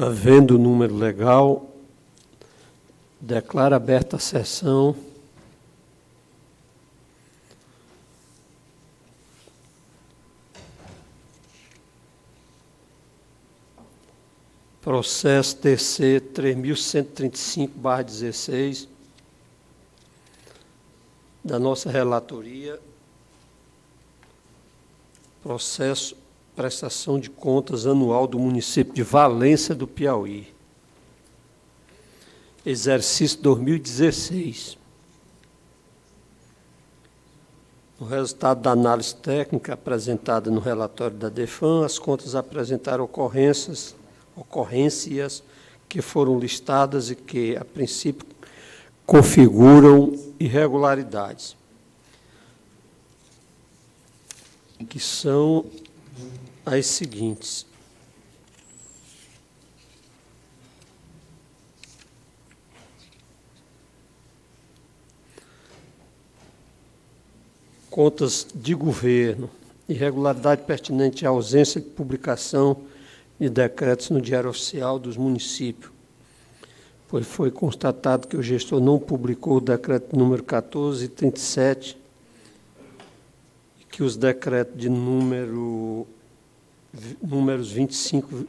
Havendo o número legal, declaro aberta a sessão. Processo TC 3135/16, da nossa relatoria. Processo prestação de contas anual do município de Valência do Piauí. Exercício 2016. O resultado da análise técnica apresentada no relatório da DEFAM, as contas apresentaram ocorrências que foram listadas e que, a princípio, configuram irregularidades, que são as seguintes. Contas de governo, irregularidade pertinente à ausência de publicação de decretos no Diário Oficial dos Municípios, pois foi constatado que o gestor não publicou o decreto número 1437 e que os decretos de números 25,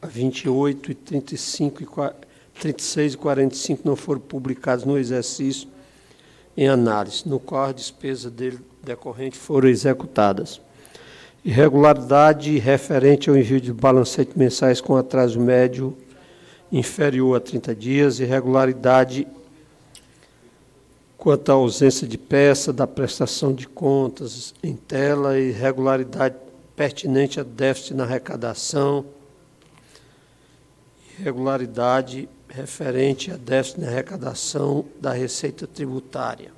28 e 35, 36 e 45 não foram publicados no exercício em análise, no qual as despesas dele decorrentes foram executadas. Irregularidade referente ao envio de balancetes mensais com atraso médio inferior a 30 dias, irregularidade quanto à ausência de peça da prestação de contas em tela, irregularidade pertinente a déficit na arrecadação, irregularidade referente a déficit na arrecadação da receita tributária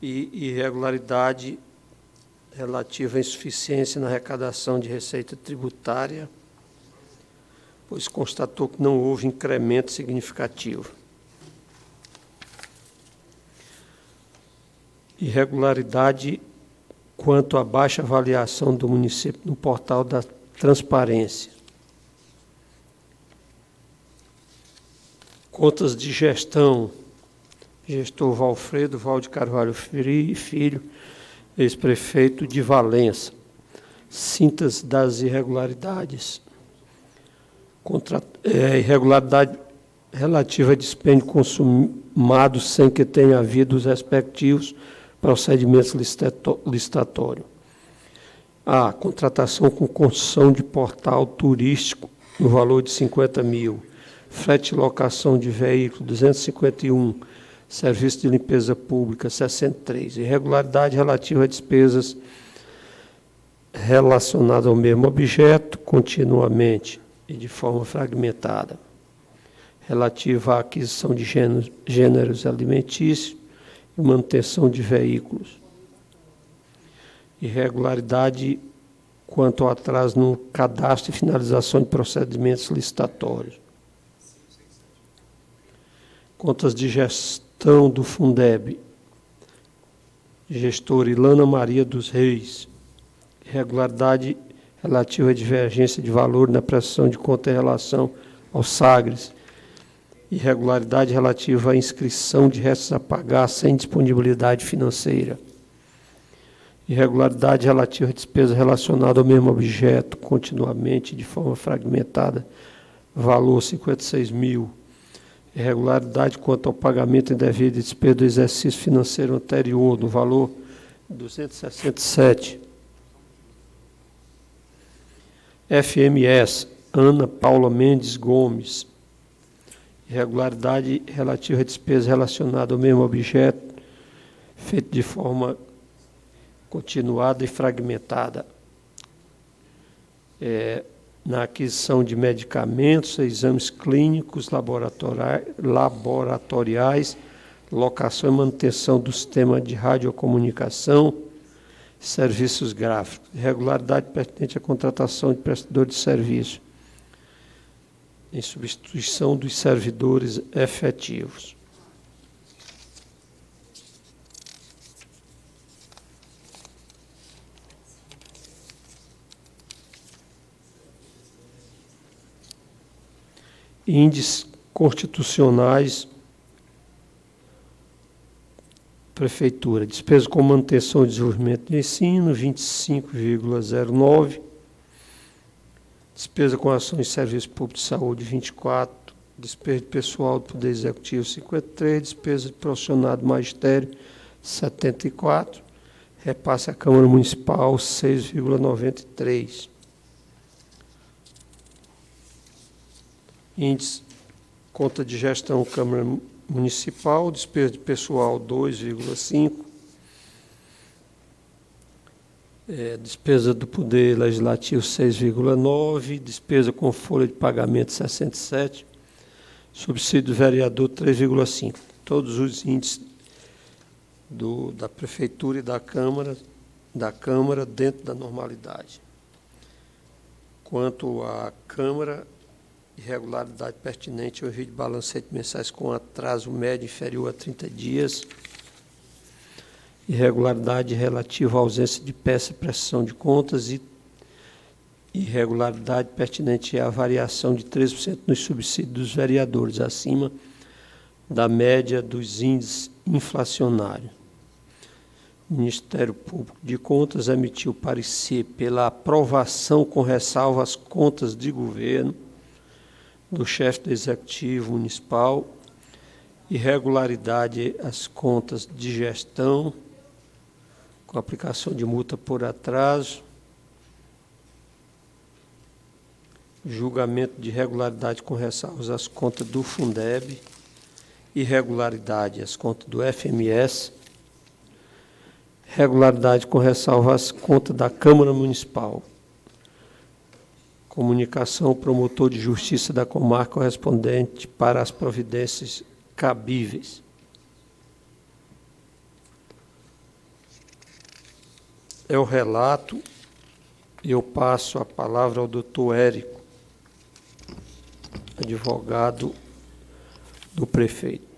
e irregularidade relativa à insuficiência na arrecadação de receita tributária, pois constatou que não houve incremento significativo. Irregularidade quanto à baixa avaliação do município no portal da transparência. Contas de gestão, gestor Valfredo Valde Carvalho Filho, ex-prefeito de Valença. Síntese das irregularidades. Irregularidade relativa a dispêndio consumado sem que tenha havido os respectivos procedimentos licitatórios. A contratação com construção de portal turístico no valor de 50 mil. Frete e locação de veículo 251. Serviço de limpeza pública 63. Irregularidade relativa a despesas relacionadas ao mesmo objeto, continuamente e de forma fragmentada. Relativa à aquisição de gêneros alimentícios e manutenção de veículos. Irregularidade quanto ao atraso no cadastro e finalização de procedimentos licitatórios. Contas de gestão do Fundeb. Gestora Ilana Maria dos Reis. Irregularidade relativa à divergência de valor na prestação de conta em relação ao Sagres. Irregularidade relativa à inscrição de restos a pagar sem disponibilidade financeira. Irregularidade relativa à despesa relacionada ao mesmo objeto, continuamente, de forma fragmentada, valor 56 mil. Irregularidade quanto ao pagamento indevido de despesa do exercício financeiro anterior, no valor 267. FMS, Ana Paula Mendes Gomes. Irregularidade relativa a despesa relacionada ao mesmo objeto, feito de forma continuada e fragmentada. Na aquisição de medicamentos, exames clínicos, laboratoriais, locação e manutenção do sistema de radiocomunicação, serviços gráficos. Irregularidade pertinente à contratação de prestador de serviço, em substituição dos servidores efetivos. índices constitucionais, Prefeitura, despesa com manutenção e desenvolvimento de ensino, 25,09. Despesa com ações e serviços públicos de saúde, 24. Despesa de pessoal do Poder Executivo, 53. Despesa de profissional do magistério, 74. Repasse à Câmara Municipal, 6,93. Índice, conta de gestão Câmara Municipal, despesa de pessoal, 2,5. Despesa do Poder Legislativo, 6,9. Despesa com folha de pagamento, 67. Subsídio do vereador, 3,5. Todos os índices da Prefeitura e da Câmara dentro da normalidade. Quanto à Câmara, irregularidade pertinente ao envio de balancetes mensais com atraso médio inferior a 30 dias, irregularidade relativa à ausência de peça e prestação de contas e irregularidade pertinente à variação de 13% nos subsídios dos vereadores, acima da média dos índices inflacionários. O Ministério Público de Contas emitiu parecer pela aprovação com ressalva às contas de governo do chefe do Executivo Municipal, irregularidade às contas de gestão, com aplicação de multa por atraso, julgamento de irregularidade com ressalvas às contas do Fundeb, irregularidade às contas do FMS, irregularidade com ressalva às contas da Câmara Municipal. Comunicação ao promotor de justiça da comarca correspondente para as providências cabíveis. É o relato. Eu passo a palavra ao doutor Érico, advogado do prefeito.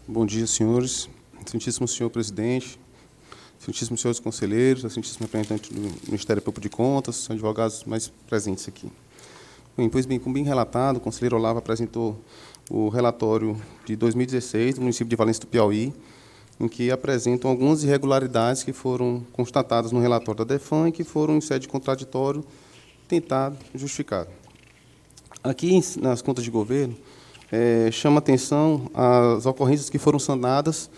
Bom dia, senhores. Excelentíssimo senhor presidente, excelentíssimos senhores conselheiros, excelentíssimo representante do Ministério Público de Contas, advogados mais presentes aqui. Bem, pois bem, como bem relatado, o conselheiro Olavo apresentou o relatório de 2016 do município de Valença do Piauí, em que apresentam algumas irregularidades que foram constatadas no relatório da DEFAM e que foram, em sede de contraditório, tentado justificar. Aqui, nas contas de governo, chama atenção as ocorrências que foram sanadas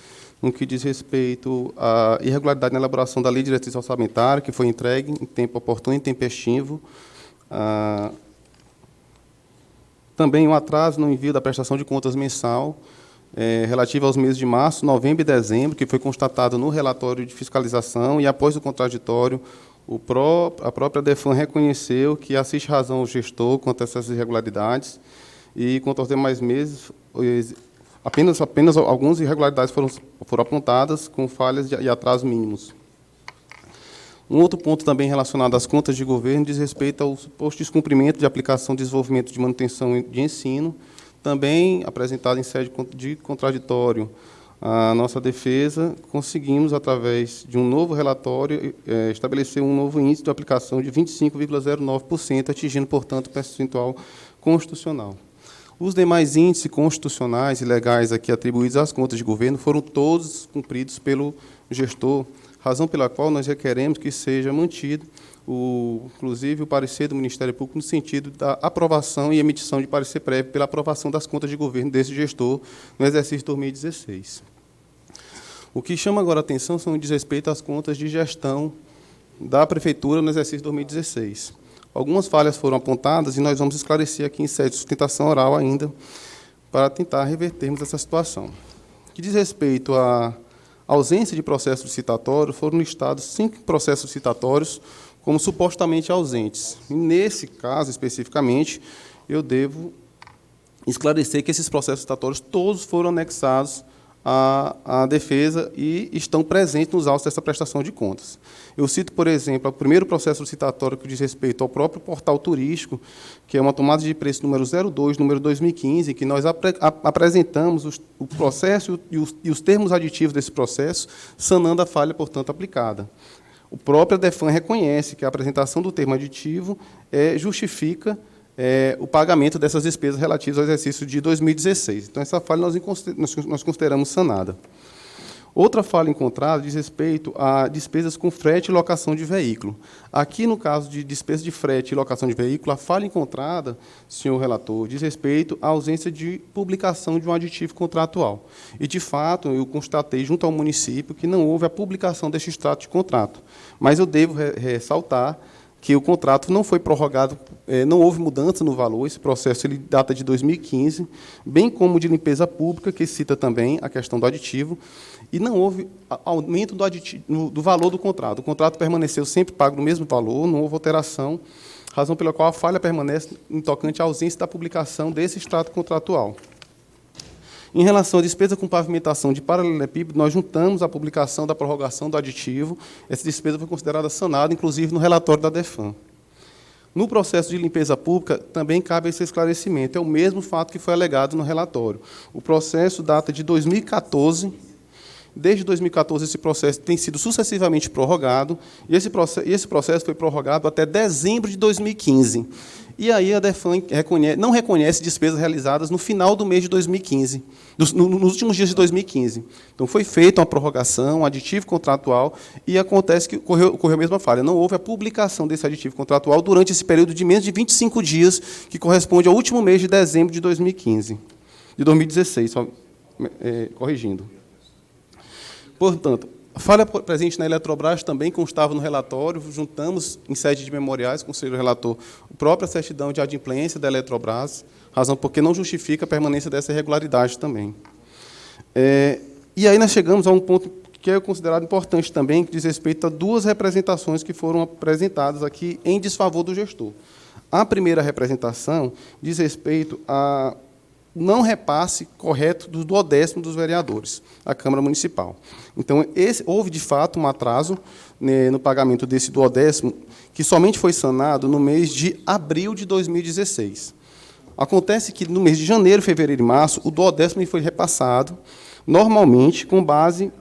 no que diz respeito à irregularidade na elaboração da Lei de Diretriz Orçamentária, que foi entregue em tempo oportuno e tempestivo. Também um atraso no envio da prestação de contas mensal, relativa aos meses de março, novembro e dezembro, que foi constatado no relatório de fiscalização, e após o contraditório, a própria DEFAM reconheceu que assiste razão ao gestor quanto a essas irregularidades, e quanto aos demais meses, apenas algumas irregularidades foram apontadas com falhas e atrasos mínimos. Um outro ponto também relacionado às contas de governo diz respeito ao suposto descumprimento de aplicação, desenvolvimento de manutenção de ensino, também apresentado em sede de contraditório. A nossa defesa, conseguimos, através de um novo relatório, estabelecer um novo índice de aplicação de 25,09%, atingindo, portanto, o percentual constitucional. Os demais índices constitucionais e legais aqui atribuídos às contas de governo foram todos cumpridos pelo gestor, razão pela qual nós requeremos que seja mantido, inclusive, o parecer do Ministério Público no sentido da aprovação e emissão de parecer prévio pela aprovação das contas de governo desse gestor no exercício 2016. O que chama agora a atenção diz respeito às contas de gestão da Prefeitura no exercício 2016. Algumas falhas foram apontadas e nós vamos esclarecer aqui em sede de sustentação oral ainda, para tentar revertermos essa situação. Que diz respeito à ausência de processo licitatório, foram listados 5 processos licitatórios como supostamente ausentes. E, nesse caso, especificamente, eu devo esclarecer que esses processos licitatórios todos foram anexados à defesa e estão presentes nos autos dessa prestação de contas. Eu cito, por exemplo, o primeiro processo licitatório que diz respeito ao próprio portal turístico, que é uma tomada de preço número 02, número 2015, que nós apresentamos o processo e os termos aditivos desse processo, sanando a falha, portanto, aplicada. O próprio DEFAM reconhece que a apresentação do termo aditivo justifica o pagamento dessas despesas relativas ao exercício de 2016. Então, essa falha nós consideramos sanada. Outra falha encontrada diz respeito a despesas com frete e locação de veículo. Aqui, no caso de despesa de frete e locação de veículo, a falha encontrada, senhor relator, diz respeito à ausência de publicação de um aditivo contratual. E, de fato, eu constatei junto ao município que não houve a publicação deste extrato de contrato. Mas eu devo ressaltar que o contrato não foi prorrogado, não houve mudança no valor, esse processo ele data de 2015, bem como de limpeza pública, que cita também a questão do aditivo, e não houve aumento do valor do contrato. O contrato permaneceu sempre pago no mesmo valor, não houve alteração, razão pela qual a falha permanece em tocante à ausência da publicação desse extrato contratual. Em relação à despesa com pavimentação de paralelepípedo, nós juntamos a publicação da prorrogação do aditivo. Essa despesa foi considerada sanada, inclusive no relatório da DEFAM. No processo de limpeza pública, também cabe esse esclarecimento. É o mesmo fato que foi alegado no relatório. O processo data de 2014. Desde 2014, esse processo tem sido sucessivamente prorrogado, e esse processo foi prorrogado até dezembro de 2015. E aí a DEFAM não reconhece despesas realizadas no final do mês de 2015, nos últimos dias de 2015. Então, foi feita uma prorrogação, um aditivo contratual, e acontece que ocorreu a mesma falha. Não houve a publicação desse aditivo contratual durante esse período de menos de 25 dias, que corresponde ao último mês de dezembro de 2015, de 2016, corrigindo. Portanto, a falha presente na Eletrobras também constava no relatório, juntamos, em sede de memoriais, com o conselheiro relator, a própria certidão de adimplência da Eletrobras, razão porque não justifica a permanência dessa irregularidade também. E aí nós chegamos a um ponto que é considerado importante também, que diz respeito a duas representações que foram apresentadas aqui em desfavor do gestor. A primeira representação diz respeito a não repasse correto do 10º dos vereadores, à Câmara Municipal. Então, houve, de fato, um atraso no pagamento desse 10º, que somente foi sanado no mês de abril de 2016. Acontece que, no mês de janeiro, fevereiro e março, o 10º foi repassado, normalmente, com base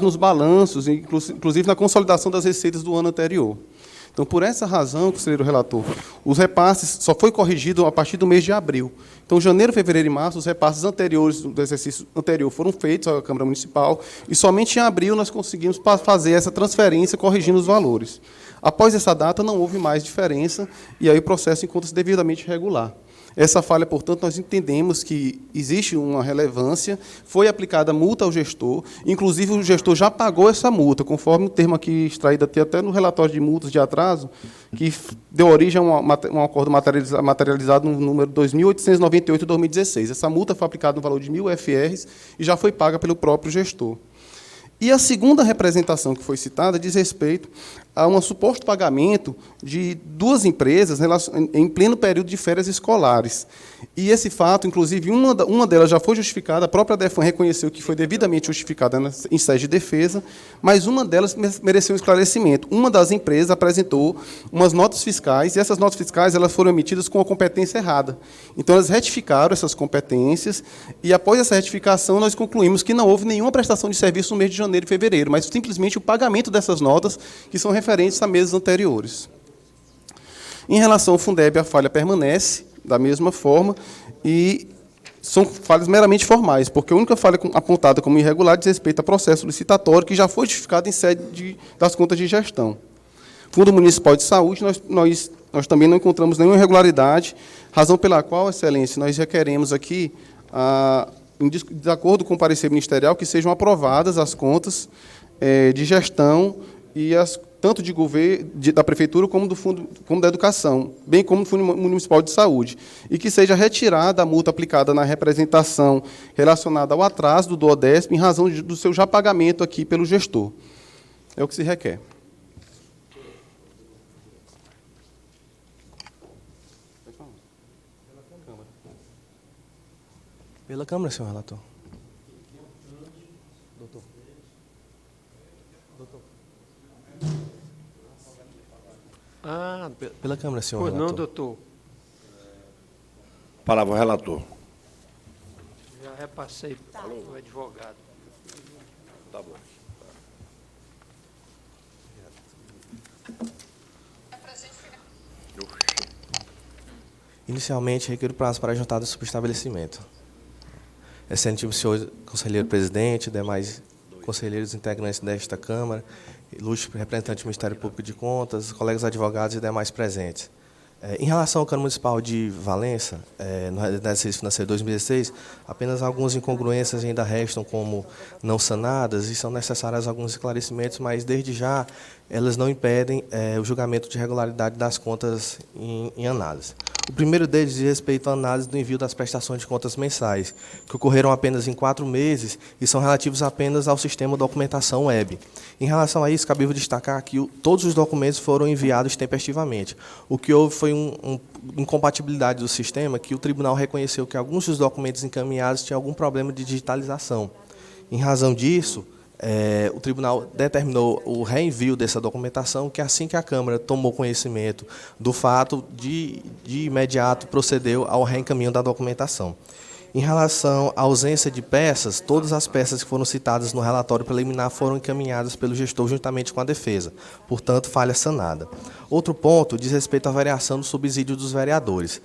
nos balanços, inclusive na consolidação das receitas do ano anterior. Então, por essa razão, conselheiro relator, os repasses só foi corrigido a partir do mês de abril. Então, janeiro, fevereiro e março, os repasses anteriores do exercício anterior foram feitos à Câmara Municipal, e somente em abril nós conseguimos fazer essa transferência corrigindo os valores. Após essa data, não houve mais diferença, e aí o processo encontra-se devidamente regular. Essa falha, portanto, nós entendemos que existe uma relevância, foi aplicada multa ao gestor, inclusive o gestor já pagou essa multa, conforme o termo aqui extraído até no relatório de multas de atraso, que deu origem a um acordo materializado no número 2.898/2016. Essa multa foi aplicada no valor de 1.000 FRs e já foi paga pelo próprio gestor. E a segunda representação que foi citada diz respeito a um suposto pagamento de duas empresas em pleno período de férias escolares. E esse fato, inclusive, uma delas já foi justificada, a própria DEFAM reconheceu que foi devidamente justificada em sede de defesa, mas uma delas mereceu um esclarecimento. Uma das empresas apresentou umas notas fiscais, e essas notas fiscais elas foram emitidas com a competência errada. Então, elas retificaram essas competências, e após essa retificação, nós concluímos que não houve nenhuma prestação de serviço no mês de janeiro e fevereiro, mas simplesmente o pagamento dessas notas, que são referentes a meses anteriores. Em relação ao Fundeb, a falha permanece da mesma forma, e são falhas meramente formais, porque a única falha apontada como irregular diz respeito a processo licitatório, que já foi justificado em sede das contas de gestão. Fundo Municipal de Saúde, nós também não encontramos nenhuma irregularidade, razão pela qual, Excelência, nós requeremos aqui, de acordo com o parecer ministerial, que sejam aprovadas as contas de gestão e tanto de governo, da Prefeitura, como do Fundo, como da Educação, bem como do Fundo Municipal de Saúde, e que seja retirada a multa aplicada na representação relacionada ao atraso do 10º, em razão do seu já pagamento aqui pelo gestor. É o que se requer. Pela Câmara, senhor relator. Doutor. Pela Câmara, senhor Pois relator. não, doutor. Palavra ao relator. Já repassei para o advogado. Tá bom. Inicialmente, requer o prazo para a juntada do subestabelecimento. Excelentíssimo senhor conselheiro presidente, demais conselheiros integrantes desta Câmara, ilustre representante do Ministério Público de Contas, colegas advogados e demais presentes. Em relação ao Câmara Municipal de Valença, no exercício financeiro 2016, apenas algumas incongruências ainda restam como não sanadas e são necessários alguns esclarecimentos, mas, desde já, elas não impedem o julgamento de regularidade das contas em análise. O primeiro deles diz respeito à análise do envio das prestações de contas mensais, que ocorreram apenas em 4 meses e são relativos apenas ao sistema documentação web. Em relação a isso, cabível destacar que todos os documentos foram enviados tempestivamente. O que houve foi uma incompatibilidade do sistema, que o tribunal reconheceu que alguns dos documentos encaminhados tinham algum problema de digitalização. Em razão disso, o tribunal determinou o reenvio dessa documentação, que assim que a Câmara tomou conhecimento do fato, de imediato procedeu ao reencaminho da documentação. Em relação à ausência de peças, todas as peças que foram citadas no relatório preliminar foram encaminhadas pelo gestor juntamente com a defesa, portanto, falha sanada. Outro ponto diz respeito à variação do subsídio dos vereadores.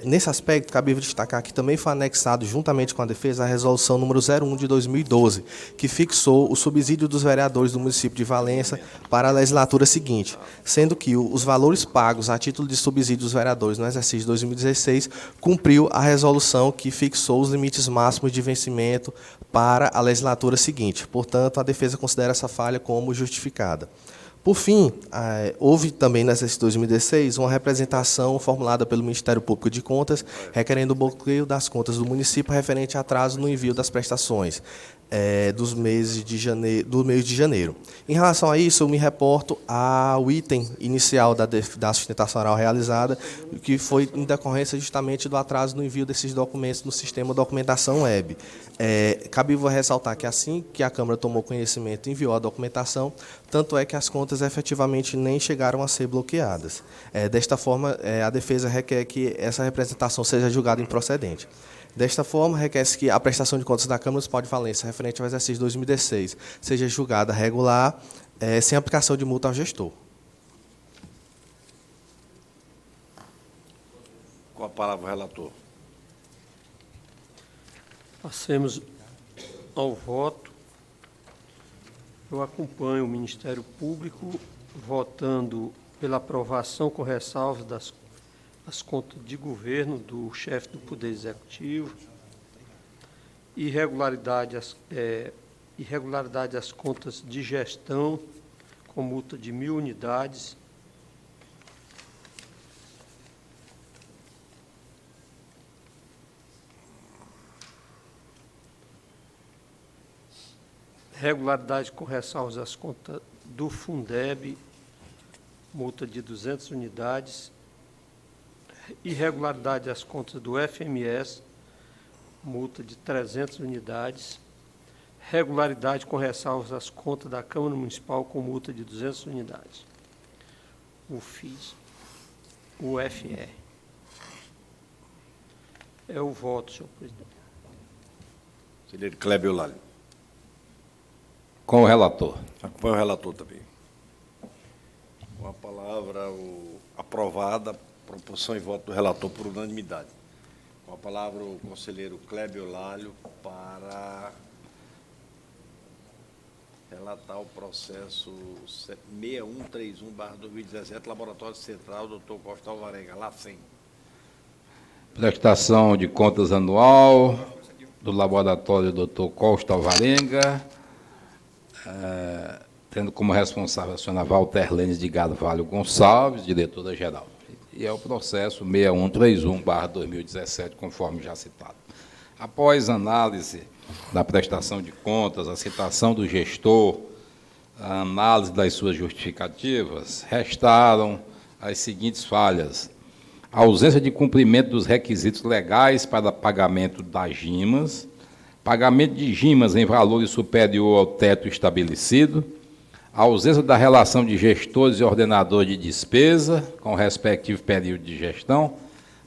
Nesse aspecto, cabível destacar que também foi anexado, juntamente com a defesa, a resolução número 01 de 2012, que fixou o subsídio dos vereadores do município de Valença para a legislatura seguinte, sendo que os valores pagos a título de subsídio dos vereadores no exercício de 2016 cumpriu a resolução que fixou os limites máximos de vencimento para a legislatura seguinte. Portanto, a defesa considera essa falha como justificada. Por fim, houve também, no exercício de 2016, uma representação formulada pelo Ministério Público de Contas, requerendo o bloqueio das contas do município referente a atraso no envio das prestações do mês de janeiro. Em relação a isso, eu me reporto ao item inicial da sustentação oral realizada, que foi em decorrência justamente do atraso no envio desses documentos no sistema documentação web. Cabível ressaltar que assim que a Câmara tomou conhecimento e enviou a documentação, tanto é que as contas efetivamente nem chegaram a ser bloqueadas. Desta forma, a defesa requer que essa representação seja julgada improcedente. Desta forma, requer-se que a prestação de contas da Câmara Municipal de Valença, referente ao exercício de 2016, seja julgada regular, sem aplicação de multa ao gestor. Com a palavra, o relator. Passemos ao voto. Eu acompanho o Ministério Público votando pela aprovação com ressalvas das contas de governo do chefe do Poder Executivo, irregularidade às contas de gestão, com multa de 1.000 unidades, regularidade com ressalvas às contas do Fundeb, multa de 200 unidades, irregularidade às contas do FMS, multa de 300 unidades, regularidade com ressalvas às contas da Câmara Municipal com multa de 200 unidades. O FIS, o FR. É o voto, senhor presidente. Conselheiro Clébio Lálio. Com o relator. Acompanha o relator também. Com a palavra, aprovada, proposição e voto do relator por unanimidade. Com a palavra, o conselheiro Clébio Lálio para relatar o processo 6131/2017, Laboratório Central, Dr. Costa Alvarenga, LACEN. Prestação de contas anual do Laboratório Dr. Costa Alvarenga, tendo como responsável a senhora Walterlene de Carvalho Gonçalves, diretora-geral. E é o processo 6131/2017, conforme já citado. Após análise da prestação de contas, a citação do gestor, a análise das suas justificativas, restaram as seguintes falhas: a ausência de cumprimento dos requisitos legais para pagamento das GIMAs, pagamento de GIMAs em valores superior ao teto estabelecido, a ausência da relação de gestores e ordenadores de despesa, com o respectivo período de gestão,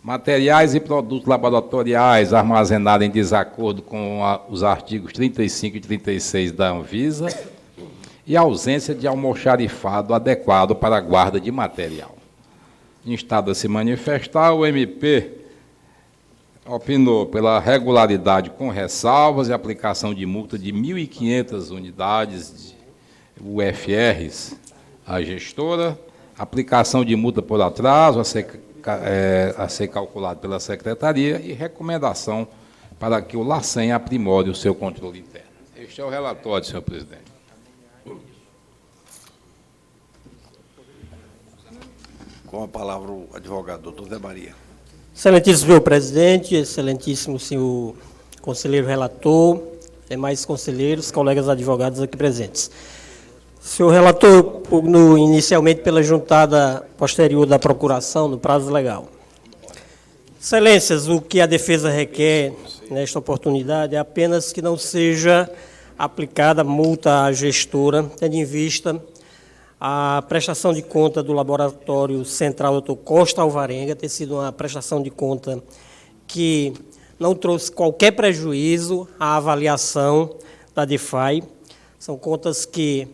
materiais e produtos laboratoriais armazenados em desacordo com os artigos 35 e 36 da Anvisa, e a ausência de almoxarifado adequado para a guarda de material. instado a se manifestar, o MP opinou pela regularidade com ressalvas e aplicação de multa de 1.500 unidades de UFRs à gestora, aplicação de multa por atraso a ser calculado pela Secretaria e recomendação para que o LACEN aprimore o seu controle interno. Este é o relatório, senhor presidente. Com a palavra o advogado, doutor Zé Maria. Excelentíssimo senhor presidente, excelentíssimo senhor conselheiro relator, demais conselheiros, colegas advogados aqui presentes. Senhor relator, inicialmente pela juntada posterior da procuração, no prazo legal. Excelências, o que a defesa requer nesta oportunidade é apenas que não seja aplicada multa à gestora, tendo em vista a prestação de conta do Laboratório Central Dr. Costa Alvarenga ter sido uma prestação de conta que não trouxe qualquer prejuízo à avaliação da DeFi. São contas que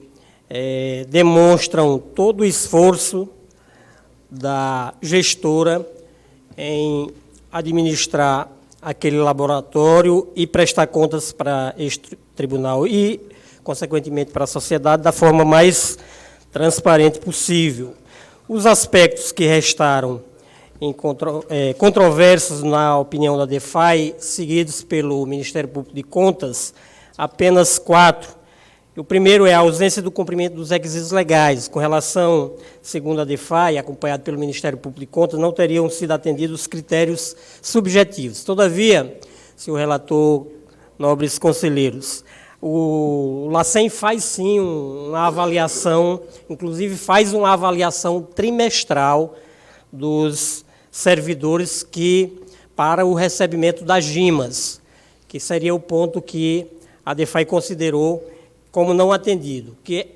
demonstram todo o esforço da gestora em administrar aquele laboratório e prestar contas para este tribunal e, consequentemente, para a sociedade da forma mais transparente possível. Os aspectos que restaram controversos na opinião da DeFi, seguidos pelo Ministério Público de Contas, apenas 4. O primeiro é a ausência do cumprimento dos requisitos legais. Com relação, segundo a DeFi, acompanhado pelo Ministério Público de Contas, não teriam sido atendidos os critérios subjetivos. Todavia, senhor relator, nobres conselheiros, o LACEN faz sim uma avaliação, inclusive faz uma avaliação trimestral dos servidores para o recebimento das GIMAs, que seria o ponto que a DeFi considerou como não atendido, que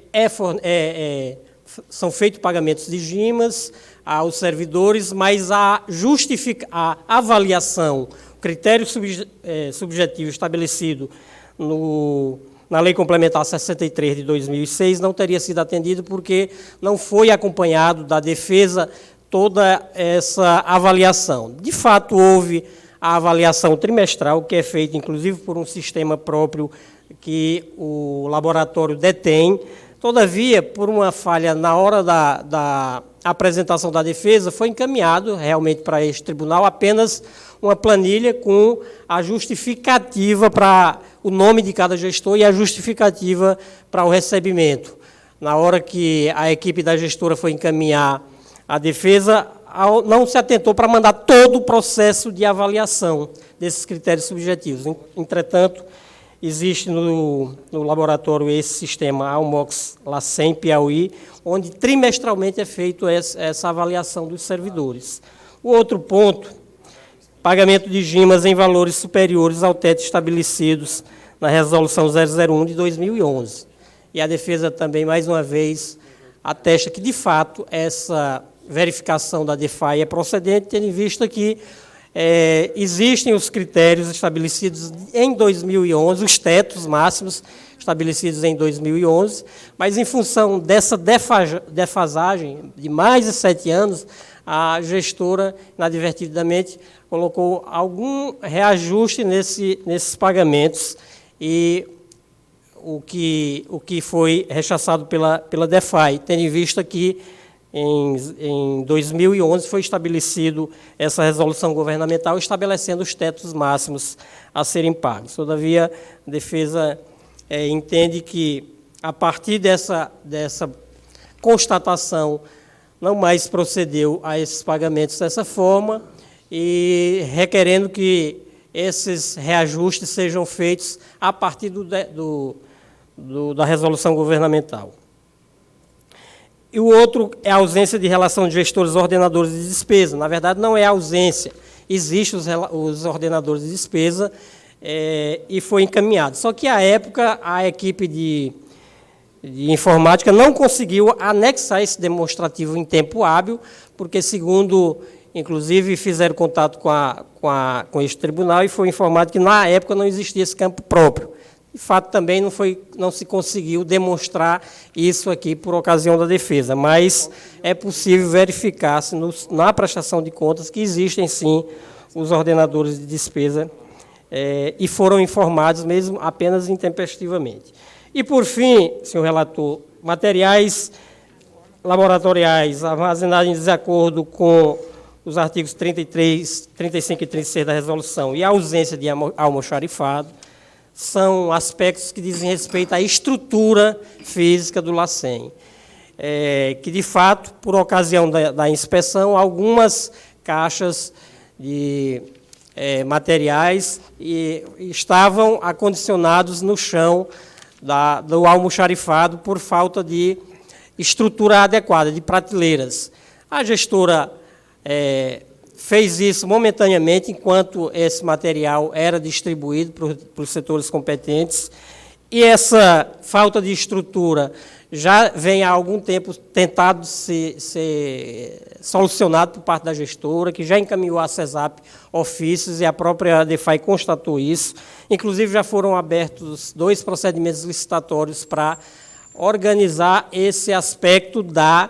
são feitos pagamentos de GIMAs aos servidores, mas a avaliação, o critério subjetivo estabelecido na Lei Complementar 63 de 2006 não teria sido atendido porque não foi acompanhado da defesa toda essa avaliação. De fato, houve a avaliação trimestral, que é feita, inclusive, por um sistema próprio que o laboratório detém. Todavia, por uma falha na hora da apresentação da defesa, foi encaminhado realmente para este tribunal apenas uma planilha com a justificativa para o nome de cada gestor e a justificativa para o recebimento. Na hora que a equipe da gestora foi encaminhar a defesa, não se atentou para mandar todo o processo de avaliação desses critérios subjetivos. Entretanto, existe no laboratório esse sistema Almox LACEN Piauí, onde trimestralmente é feito essa avaliação dos servidores. O outro ponto, pagamento de GIMAs em valores superiores ao teto estabelecidos na Resolução 001 de 2011. E a defesa também, mais uma vez, atesta que, de fato, essa verificação da DeFi é procedente, tendo em vista que existem os critérios estabelecidos em 2011, os tetos máximos estabelecidos em 2011, mas em função dessa defasagem de mais de 7 anos, a gestora, inadvertidamente, colocou algum reajuste nesses pagamentos e o que foi rechaçado pela DeFi, tendo em vista que em 2011 foi estabelecido essa resolução governamental estabelecendo os tetos máximos a serem pagos. Todavia, a defesa entende que, a partir dessa constatação, não mais procedeu a esses pagamentos dessa forma e requerendo que esses reajustes sejam feitos a partir da resolução governamental. E o outro é a ausência de relação de gestores ordenadores de despesa. Na verdade, não é ausência. Existem os ordenadores de despesa e foi encaminhado. Só que, à época, a equipe de informática não conseguiu anexar esse demonstrativo em tempo hábil, porque, segundo, inclusive, fizeram contato com este tribunal e foi informado que, na época, não existia esse campo próprio. De fato, também não se conseguiu demonstrar isso aqui por ocasião da defesa, mas é possível verificar-se na prestação de contas que existem, sim, os ordenadores de despesa e foram informados mesmo apenas intempestivamente. E, por fim, senhor relator, materiais laboratoriais armazenados em desacordo com os artigos 33, 35 e 36 da resolução e a ausência de almoxarifado são aspectos que dizem respeito à estrutura física do LACEN, que, de fato, por ocasião da inspeção, algumas caixas de materiais estavam acondicionados no chão do almoxarifado por falta de estrutura adequada, de prateleiras. A gestora fez isso momentaneamente, enquanto esse material era distribuído para os setores competentes, e essa falta de estrutura já vem há algum tempo tentado ser solucionado por parte da gestora, que já encaminhou à CESAP ofícios, e a própria DEFAI constatou isso. Inclusive, já foram abertos 2 procedimentos licitatórios para organizar esse aspecto da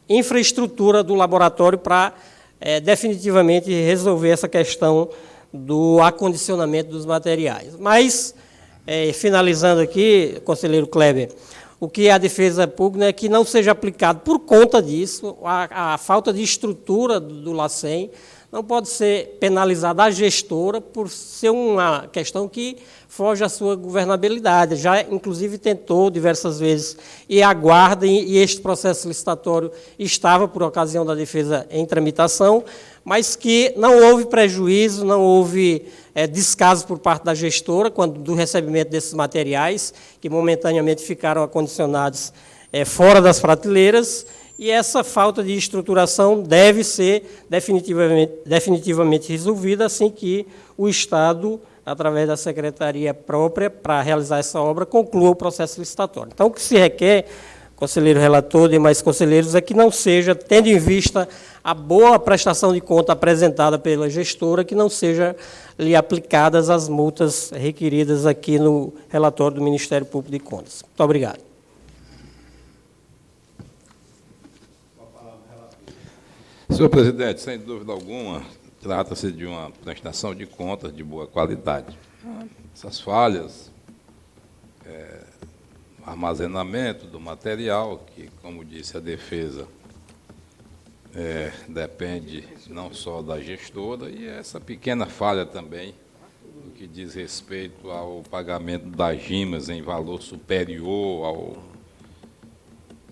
infraestrutura do laboratório para definitivamente resolver essa questão do acondicionamento dos materiais. Mas, finalizando aqui, conselheiro Kleber, o que a defesa pugna é que não seja aplicado por conta disso, a falta de estrutura do LACEN não pode ser penalizada a gestora por ser uma questão que foge à sua governabilidade. Já, inclusive, tentou diversas vezes e aguarda, e este processo licitatório estava, por ocasião da defesa, em tramitação, mas que não houve prejuízo, não houve descaso por parte da gestora do recebimento desses materiais, que momentaneamente ficaram acondicionados fora das prateleiras, e essa falta de estruturação deve ser definitivamente resolvida assim que o Estado, através da secretaria própria, para realizar essa obra, conclua o processo licitatório. Então, o que se requer, conselheiro relator e demais conselheiros, é que não seja, tendo em vista a boa prestação de conta apresentada pela gestora, que não seja lhe aplicadas as multas requeridas aqui no relatório do Ministério Público de Contas. Muito obrigado. Senhor presidente, sem dúvida alguma, trata-se de uma prestação de contas de boa qualidade. Essas falhas, armazenamento do material, que, como disse a defesa, depende não só da gestora, e essa pequena falha também, no que diz respeito ao pagamento das gimas em valor superior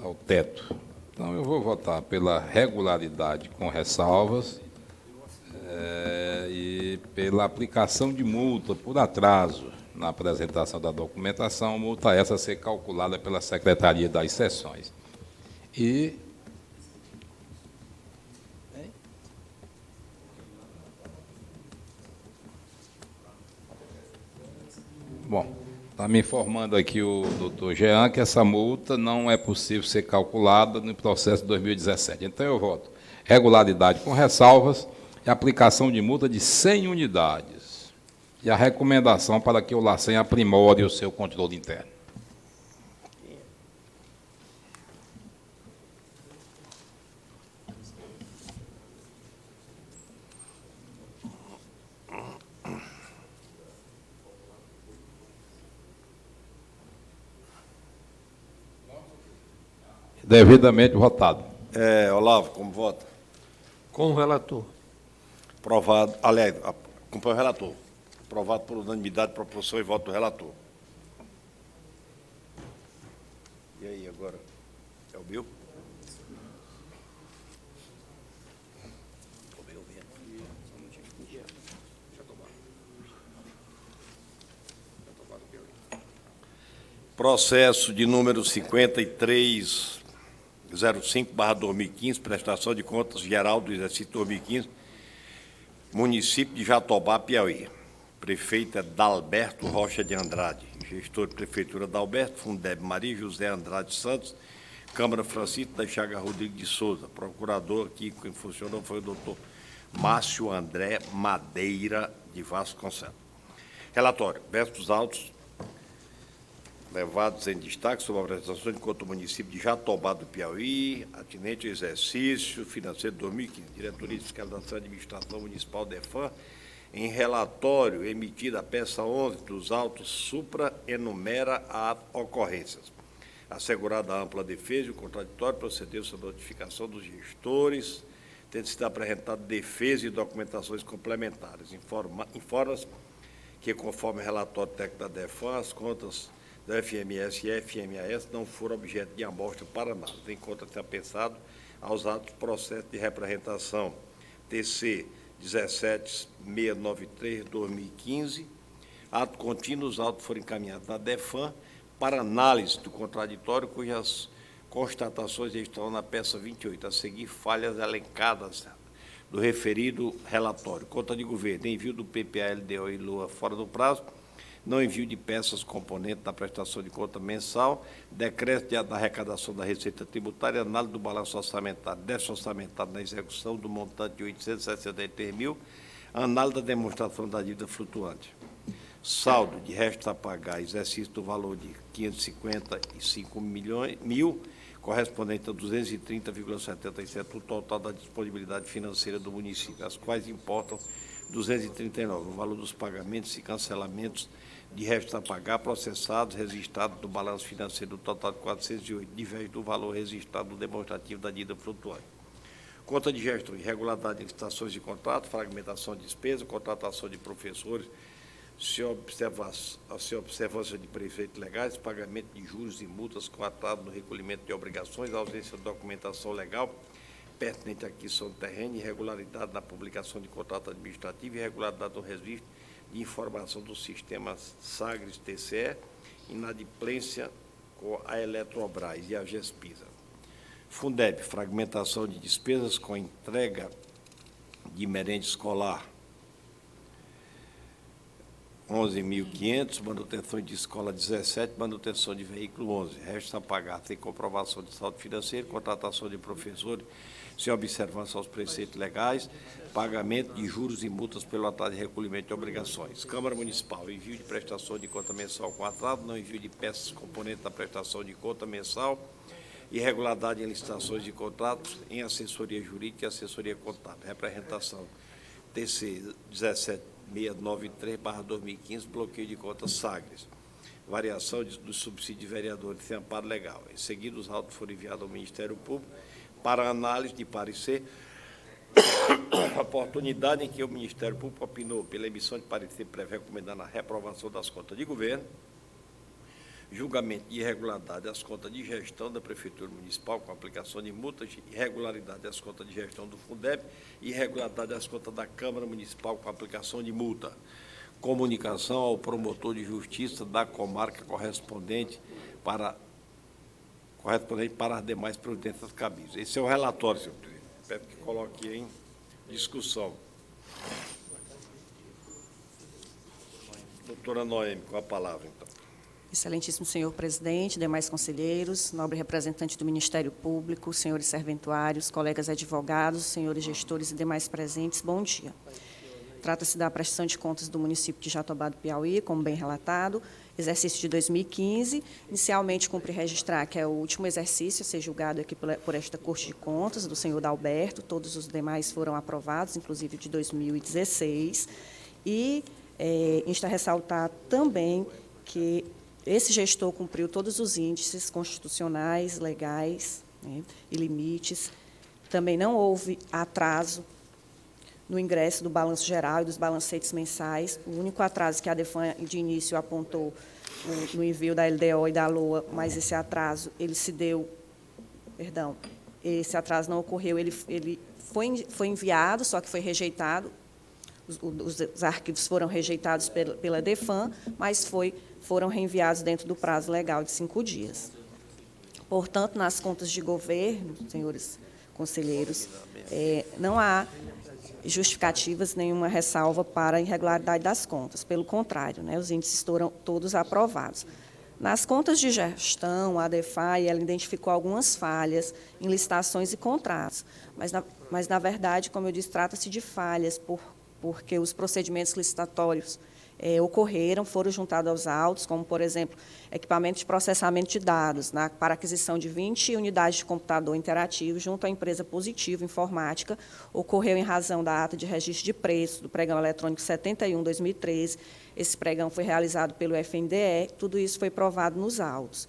ao teto. Então, eu vou votar pela regularidade com ressalvas e pela aplicação de multa por atraso na apresentação da documentação, multa essa a ser calculada pela Secretaria das Seções. E bom, está me informando aqui o doutor Jean que essa multa não é possível ser calculada no processo de 2017. Então, eu voto regularidade com ressalvas e aplicação de multa de 100 unidades. E a recomendação para que o LACEN aprimore o seu controle interno. Devidamente votado. Olavo, como vota? Com o relator. Aprovado. Aliás, acompanha o relator. Aprovado por unanimidade, proposição e voto do relator. E aí, agora? É o meu? Processo de número 5305/2015, prestação de contas geral do exercício 2015, município de Jatobá, Piauí. Prefeito é Dalberto Rocha de Andrade. Gestor de Prefeitura Dalberto, Fundeb Maria José Andrade Santos. Câmara Francisco da Chaga Rodrigues de Souza. Procurador aqui, quem funcionou foi o doutor Márcio André Madeira de Vasconcelos. Relatório. Versos dos autos levados em destaque sobre a apresentação de conta do município de Jatobá do Piauí, atinente ao exercício financeiro de 2015. Diretoria de Fiscalização e Administração Municipal DEFAN, em relatório emitido a peça 11 dos autos supra, enumera as ocorrências. Assegurada a ampla defesa e o contraditório, procedeu-se à notificação dos gestores, tendo sido apresentado defesa e documentações complementares. Informa-se que, conforme o relatório técnico da DEFAN, as contas da FMS e FMAS não foram objeto de amostra para análise. Encontra-se apensado aos atos do processo de representação TC 17693/2015. Ato contínuo, os autos foram encaminhados na DEFAN para análise do contraditório, cujas constatações estão na peça 28, a seguir falhas elencadas do referido relatório. Conta de governo, envio do PPA, LDO e LOA fora do prazo, não envio de peças componentes da prestação de conta mensal, decreto da arrecadação da Receita Tributária, análise do balanço orçamentário, déficit orçamentário na execução do montante de 863 mil, análise da demonstração da dívida flutuante. Saldo de resto a pagar, exercício do valor de 555 mil, correspondente a 230,77 do total da disponibilidade financeira do município, as quais importam 239, o valor dos pagamentos e cancelamentos de resto a pagar processados, registrados no balanço financeiro do total de 408, diverge do valor registrado no demonstrativo da dívida flutuante. Conta de gestão, irregularidade em licitações de contrato, fragmentação de despesa, contratação de professores, sem observância de preceitos legais, pagamento de juros e multas com atraso no recolhimento de obrigações, ausência de documentação legal pertinente à aquisição de terreno, irregularidade na publicação de contrato administrativo, irregularidade no registro de informação do sistema Sagres TCE, inadimplência com a Eletrobras e a Gespisa. Fundeb, fragmentação de despesas com entrega de merenda escolar, 11.500, manutenção de escola 17, manutenção de veículo 11, restos a pagar sem comprovação de saldo financeiro, contratação de professores sem observância aos preceitos legais, pagamento de juros e multas pelo atraso de recolhimento de obrigações. Câmara Municipal, envio de prestação de conta mensal com atraso, não envio de peças componentes da prestação de conta mensal, irregularidade em licitações de contratos em assessoria jurídica e assessoria contábil. Representação TC 17693/2015, bloqueio de contas Sagres. Variação do subsídio de vereadores sem amparo legal. Em seguida, os autos foram enviados ao Ministério Público para análise de parecer, a oportunidade em que o Ministério Público opinou pela emissão de parecer prévio recomendando a reprovação das contas de governo, julgamento de irregularidade das contas de gestão da Prefeitura Municipal com aplicação de multas, irregularidade das contas de gestão do Fundeb e irregularidade das contas da Câmara Municipal com aplicação de multa. Comunicação ao promotor de justiça da comarca correspondente para as demais providências cabíveis. Esse é o relatório, senhor presidente. Espero que coloque em discussão. Doutora Noemi, com a palavra, então. Excelentíssimo senhor presidente, demais conselheiros, nobre representante do Ministério Público, senhores serventuários, colegas advogados, senhores gestores e demais presentes, bom dia. Trata-se da prestação de contas do município de Jatobá do Piauí, como bem relatado, exercício de 2015. Inicialmente, cumpre registrar que é o último exercício a ser julgado aqui por esta Corte de Contas, do senhor Dalberto, todos os demais foram aprovados, inclusive de 2016. E insta a ressaltar também que esse gestor cumpriu todos os índices constitucionais, legais, né, e limites. Também não houve atraso no ingresso do balanço geral e dos balancetes mensais. O único atraso que a DEFAN, de início, apontou no envio da LDO e da LOA, mas esse atraso, esse atraso não ocorreu, ele foi enviado, só que foi rejeitado, os arquivos foram rejeitados pela DEFAN, mas foram reenviados dentro do prazo legal de 5 dias. Portanto, nas contas de governo, senhores conselheiros, não há justificativas, nenhuma ressalva para a irregularidade das contas. Pelo contrário, né, os índices foram todos aprovados. Nas contas de gestão, a DEFAI, ela identificou algumas falhas em licitações e contratos, mas na verdade, como eu disse, trata-se de falhas, porque os procedimentos licitatórios foram juntados aos autos, como, por exemplo, equipamento de processamento de dados, para aquisição de 20 unidades de computador interativo junto à empresa Positivo Informática, ocorreu em razão da ata de registro de preço do pregão eletrônico 71/2013. Esse pregão foi realizado pelo FNDE, tudo isso foi provado nos autos.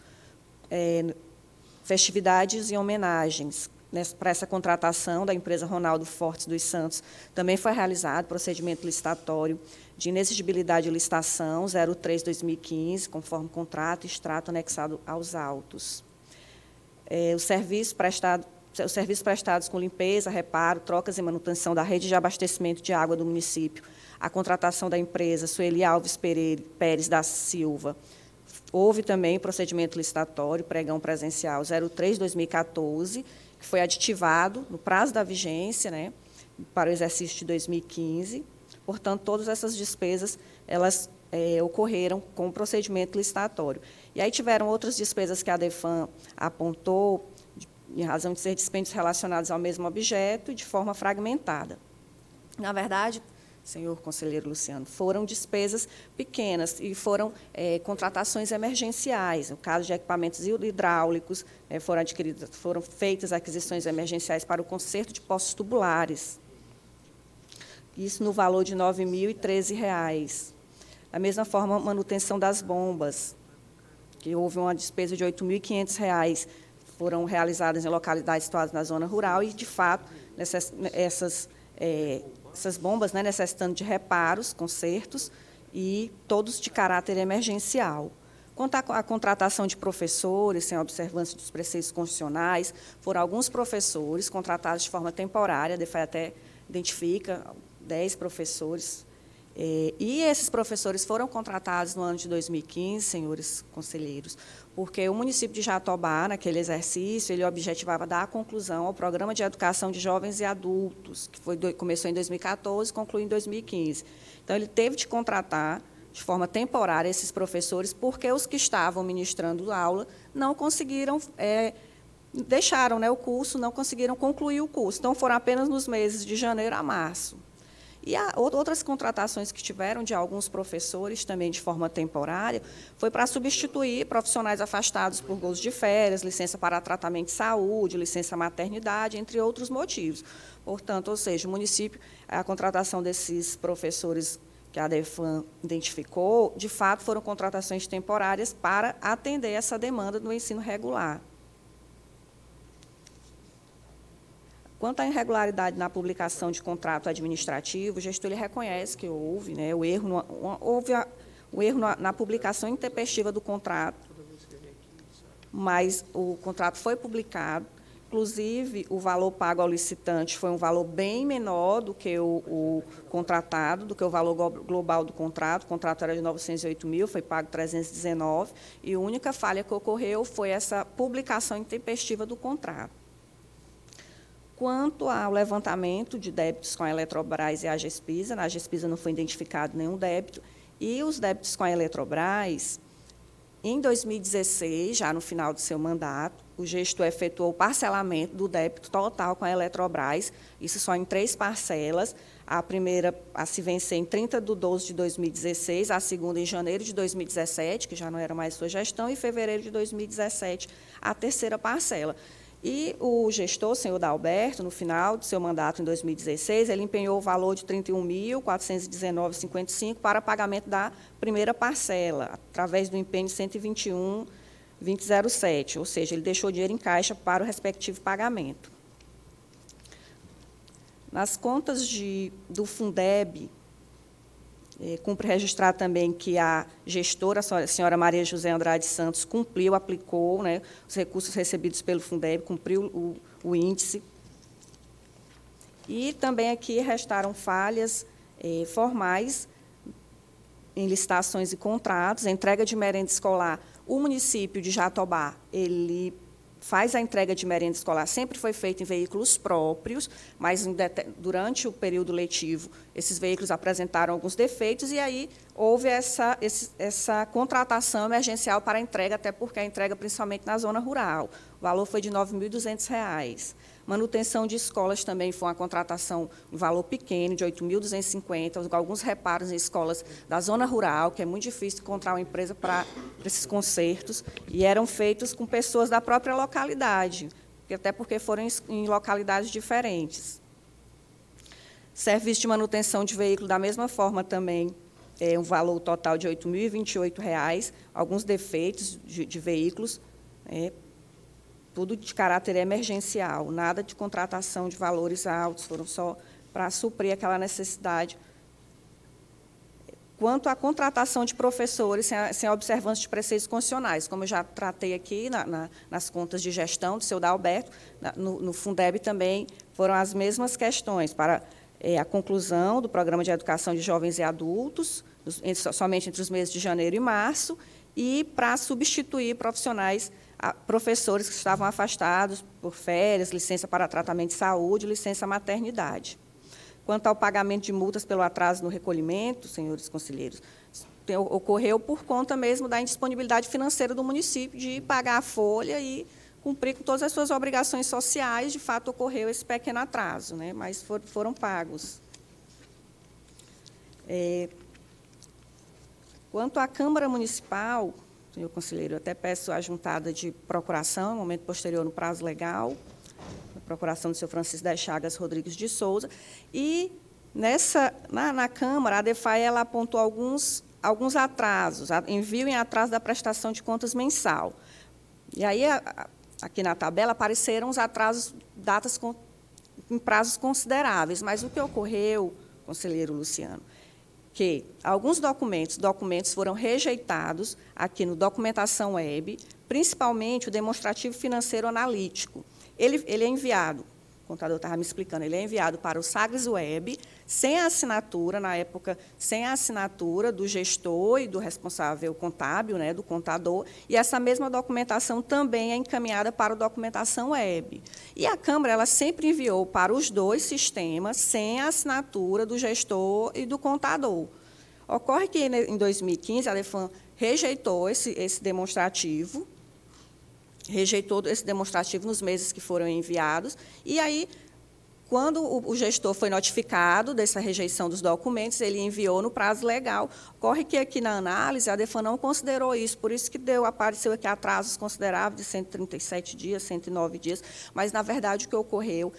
Festividades e homenagens. Para essa contratação da empresa Ronaldo Fortes dos Santos, também foi realizado procedimento licitatório de inexigibilidade de licitação 03/2015, conforme contrato e extrato anexado aos autos. Os serviços prestados com limpeza, reparo, trocas e manutenção da rede de abastecimento de água do município, a contratação da empresa Sueli Alves Pérez da Silva. Houve também procedimento licitatório, pregão presencial 03/2014, que foi aditivado no prazo da vigência, para o exercício de 2015. Portanto, todas essas despesas elas ocorreram com o procedimento licitatório. E aí tiveram outras despesas que a DEFAM apontou, em razão de ser dispêndios relacionados ao mesmo objeto e de forma fragmentada. Na verdade, senhor conselheiro Luciano, foram despesas pequenas e foram contratações emergenciais. No caso de equipamentos hidráulicos, foram feitas aquisições emergenciais para o conserto de postos tubulares. Isso no valor de R$ 9.013. Da mesma forma, manutenção das bombas, que houve uma despesa de R$ 8.500, foram realizadas em localidades situadas na zona rural e, de fato, essas bombas necessitando de reparos, consertos, e todos de caráter emergencial. Quanto à contratação de professores, sem observância dos preceitos constitucionais, foram alguns professores contratados de forma temporária, a DEFAI até identifica 10 professores, e esses professores foram contratados no ano de 2015, senhores conselheiros, porque o município de Jatobá, naquele exercício, ele objetivava dar conclusão ao programa de educação de jovens e adultos, que começou em 2014 e concluiu em 2015. Então, ele teve de contratar, de forma temporária, esses professores, porque os que estavam ministrando aula não conseguiram, deixaram o curso, não conseguiram concluir o curso. Então, foram apenas nos meses de janeiro a março. E outras contratações que tiveram de alguns professores, também de forma temporária, foi para substituir profissionais afastados por gozo de férias, licença para tratamento de saúde, licença maternidade, entre outros motivos. Portanto, ou seja, o município, a contratação desses professores que a DEFAM identificou, de fato, foram contratações temporárias para atender essa demanda do ensino regular. Quanto à irregularidade na publicação de contrato administrativo, o gestor ele reconhece que houve, o erro, na publicação intempestiva do contrato, mas o contrato foi publicado. Inclusive, o valor pago ao licitante foi um valor bem menor do que o contratado, do que o valor global do contrato. O contrato era de 908 mil, foi pago 319, e a única falha que ocorreu foi essa publicação intempestiva do contrato. Quanto ao levantamento de débitos com a Eletrobras e a Agespisa, na Agespisa não foi identificado nenhum débito, e os débitos com a Eletrobras, em 2016, já no final do seu mandato, o gestor efetuou o parcelamento do débito total com a Eletrobras, isso só em 3 parcelas, a primeira a se vencer em 30/12/2016, a segunda em janeiro de 2017, que já não era mais sua gestão, e em fevereiro de 2017, a terceira parcela. E o gestor, o senhor Dalberto, no final do seu mandato, em 2016, ele empenhou o valor de R$ 31.419,55 para pagamento da primeira parcela, através do empenho de R$ 121.2007, ou seja, ele deixou dinheiro em caixa para o respectivo pagamento. Nas contas do Fundeb, cumpre registrar também que a gestora, a senhora Maria José Andrade Santos, cumpriu, aplicou os recursos recebidos pelo Fundeb, cumpriu o índice. E também aqui restaram falhas formais em licitações e contratos, entrega de merenda escolar. O município de Jatobá, ele faz a entrega de merenda escolar, sempre foi feita em veículos próprios, mas durante o período letivo, esses veículos apresentaram alguns defeitos, e aí houve essa contratação emergencial para a entrega, até porque a entrega principalmente na zona rural. O valor foi de R$ 9.200. Manutenção de escolas também foi uma contratação, um valor pequeno, de 8.250, alguns reparos em escolas da zona rural, que é muito difícil encontrar uma empresa para esses consertos, e eram feitos com pessoas da própria localidade, até porque foram em localidades diferentes. Serviço de manutenção de veículo, da mesma forma também, um valor total de R$ 8.028, alguns defeitos de veículos, tudo de caráter emergencial, nada de contratação de valores altos, foram só para suprir aquela necessidade. Quanto à contratação de professores sem a observância de preceitos constitucionais, como eu já tratei aqui nas contas de gestão do seu Dalberto, no Fundeb também foram as mesmas questões, para a conclusão do programa de educação de jovens e adultos, somente entre os meses de janeiro e março, e para substituir professores que estavam afastados por férias, licença para tratamento de saúde, licença maternidade. Quanto ao pagamento de multas pelo atraso no recolhimento, senhores conselheiros, ocorreu por conta mesmo da indisponibilidade financeira do município de pagar a folha e cumprir com todas as suas obrigações sociais. De fato, ocorreu esse pequeno atraso, né, mas foram pagos. Quanto à Câmara Municipal, senhor conselheiro, eu até peço a juntada de procuração, no momento posterior, no prazo legal, a procuração do senhor Francisco das Chagas Rodrigues de Souza, e na Câmara, a DEFAE ela apontou alguns atrasos, envio em atraso da prestação de contas mensal. E aí, aqui na tabela, apareceram os atrasos, datas em prazos consideráveis, mas o que ocorreu, conselheiro Luciano, que alguns documentos foram rejeitados aqui no Documentação Web, principalmente o demonstrativo financeiro analítico. Ele é enviado, o contador estava me explicando, ele é enviado para o Sagres Web, sem a assinatura, na época, sem a assinatura do gestor e do responsável contábil, né, do contador, e essa mesma documentação também é encaminhada para o Documentação Web. E a Câmara ela sempre enviou para os dois sistemas, sem a assinatura do gestor e do contador. Ocorre que, em 2015, a DEFAN rejeitou esse demonstrativo, nos meses que foram enviados, e aí, quando o gestor foi notificado dessa rejeição dos documentos, ele enviou no prazo legal. Ocorre que, aqui na análise, a DEFAN não considerou isso, por isso que apareceu aqui atrasos consideráveis de 137 dias, 109 dias, mas, na verdade, o que ocorreu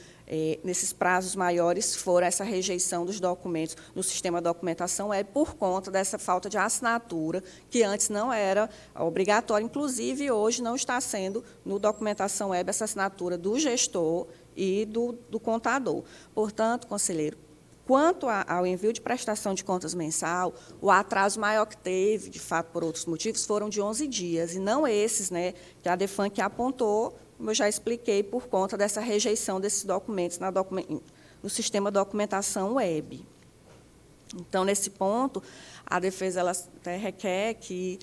nesses prazos maiores foram essa rejeição dos documentos no sistema de documentação por conta dessa falta de assinatura, que antes não era obrigatória, inclusive hoje não está sendo no Documentação Web essa assinatura do gestor e do contador. Portanto, conselheiro, quanto ao envio de prestação de contas mensal, o atraso maior que teve, de fato, por outros motivos, foram de 11 dias, e não esses, né, que a DEFAN que apontou, como eu já expliquei, por conta dessa rejeição desses documentos no sistema de documentação web. Então, nesse ponto, a defesa ela até requer que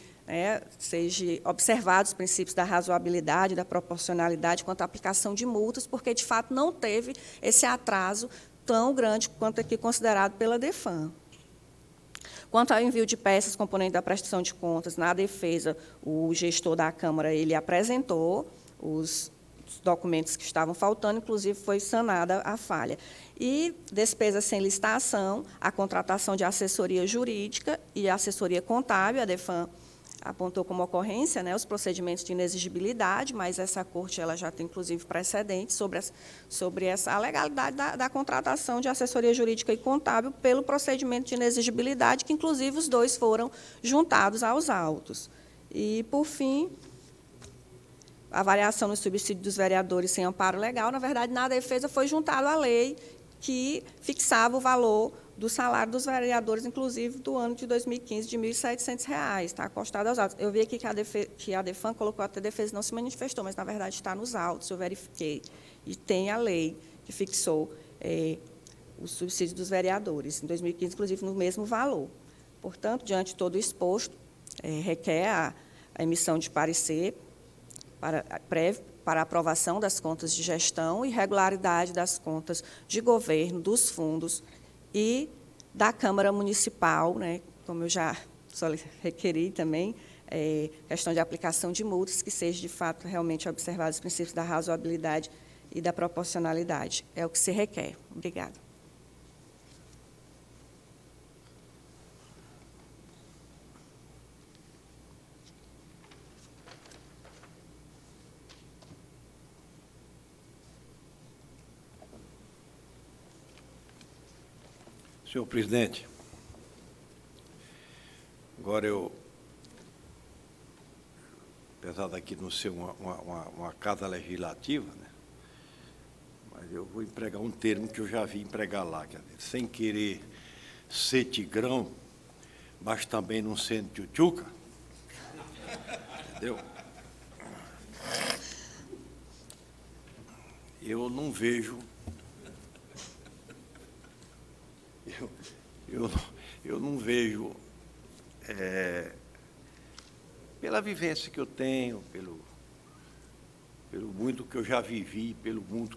seja observados os princípios da razoabilidade, da proporcionalidade quanto à aplicação de multas, porque, de fato, não teve esse atraso tão grande quanto aqui considerado pela DEFAN. Quanto ao envio de peças, componente da prestação de contas, na defesa, o gestor da Câmara ele apresentou os documentos que estavam faltando, inclusive foi sanada a falha. E despesas sem licitação, a contratação de assessoria jurídica e assessoria contábil, a DEFAN apontou como ocorrência, né, os procedimentos de inexigibilidade, mas essa corte ela já tem, inclusive, precedentes sobre a legalidade da contratação de assessoria jurídica e contábil pelo procedimento de inexigibilidade, que, inclusive, os dois foram juntados aos autos. E, por fim, a variação no subsídio dos vereadores sem amparo legal, na verdade, na defesa foi juntado à lei que fixava o valor do salário dos vereadores, inclusive do ano de 2015, de R$ 1.700, está acostado aos autos. Eu vi aqui que a DEFAN colocou até defesa não se manifestou, mas, na verdade, está nos autos, eu verifiquei. E tem a lei que fixou o subsídio dos vereadores, em 2015, inclusive, no mesmo valor. Portanto, diante de todo o exposto, requer a emissão de parecer para aprovação das contas de gestão e regularidade das contas de governo, dos fundos e da Câmara Municipal, né, como eu já requeri também, questão de aplicação de multas, que seja, de fato, realmente observados os princípios da razoabilidade e da proporcionalidade. É o que se requer. Obrigada. Senhor presidente, agora apesar daqui não ser uma casa legislativa, né, mas eu vou empregar um termo que eu já vi empregar lá, quer dizer, sem querer ser tigrão, mas também não sendo tchutchuca, entendeu? Eu não vejo... Eu não vejo, pela vivência que eu tenho, pelo muito que eu já vivi, pelo muito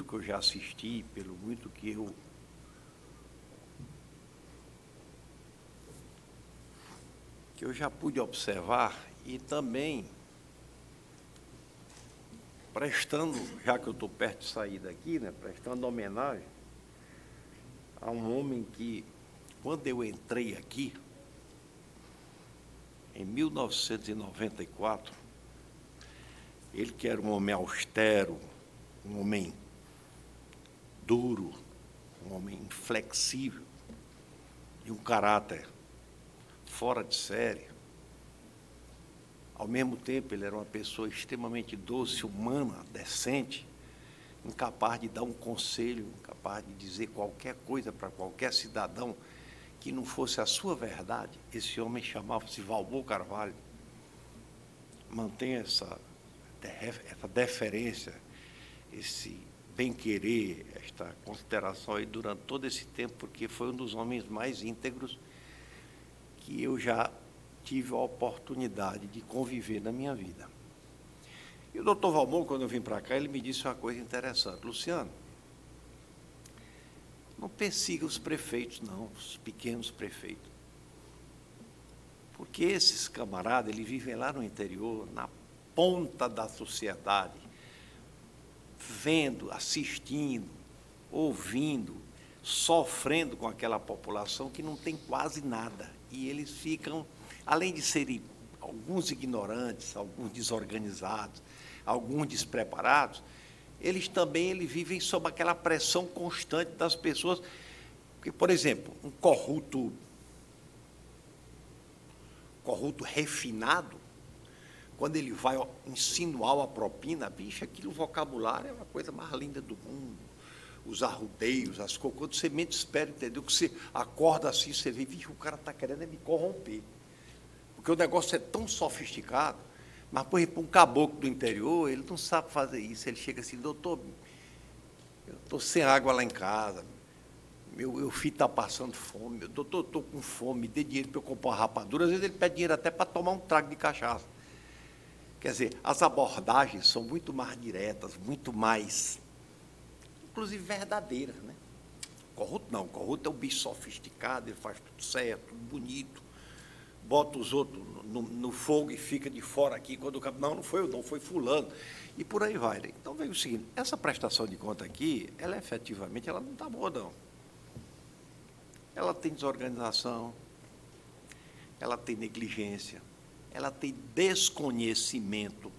que eu já assisti, pelo muito que eu já pude observar, e também prestando, já que eu estou perto de sair daqui, né, prestando homenagem a um homem que, quando eu entrei aqui, em 1994, ele que era um homem austero, um homem duro, um homem inflexível, de um caráter fora de série. Ao mesmo tempo, ele era uma pessoa extremamente doce, humana, decente, incapaz de dar um conselho, incapaz de dizer qualquer coisa para qualquer cidadão que não fosse a sua verdade. Esse homem chamava-se Valmor Carvalho. Mantém essa deferência, esse bem-querer, esta consideração aí durante todo esse tempo, porque foi um dos homens mais íntegros que eu já tive a oportunidade de conviver na minha vida. E o doutor Valmor, quando eu vim para cá, ele me disse uma coisa interessante. Luciano, não persiga os prefeitos, não, os pequenos prefeitos. Porque esses camaradas, eles vivem lá no interior, na ponta da sociedade, vendo, assistindo, ouvindo, sofrendo com aquela população que não tem quase nada. E eles ficam, além de serem alguns ignorantes, alguns desorganizados, alguns despreparados, eles vivem sob aquela pressão constante das pessoas. Porque, por exemplo, um corrupto refinado, quando ele vai insinuar uma propina, bicho, aquele vocabulário é uma coisa mais linda do mundo. Os arrudeios, as coisas, quando você menos espera, entendeu? Que você acorda assim, você vê, bicho, o cara está querendo me corromper. Porque o negócio é tão sofisticado. Mas, por exemplo, um caboclo do interior, ele não sabe fazer isso. Ele chega assim, doutor, eu estou sem água lá em casa, meu filho está passando fome, doutor, eu estou com fome, me dê dinheiro para eu comprar uma rapadura. Às vezes ele pede dinheiro até para tomar um trago de cachaça. Quer dizer, as abordagens são muito mais diretas, muito mais, inclusive, verdadeiras, né? Corrupto não, corrupto é um bicho sofisticado, ele faz tudo certo, tudo bonito, bota os outros no fogo e fica de fora aqui, quando o cara, não foi eu, não, foi fulano, e por aí vai. Né? Então, veja o seguinte, essa prestação de conta aqui, ela efetivamente, ela não está boa, não. Ela tem desorganização, ela tem negligência, ela tem desconhecimento,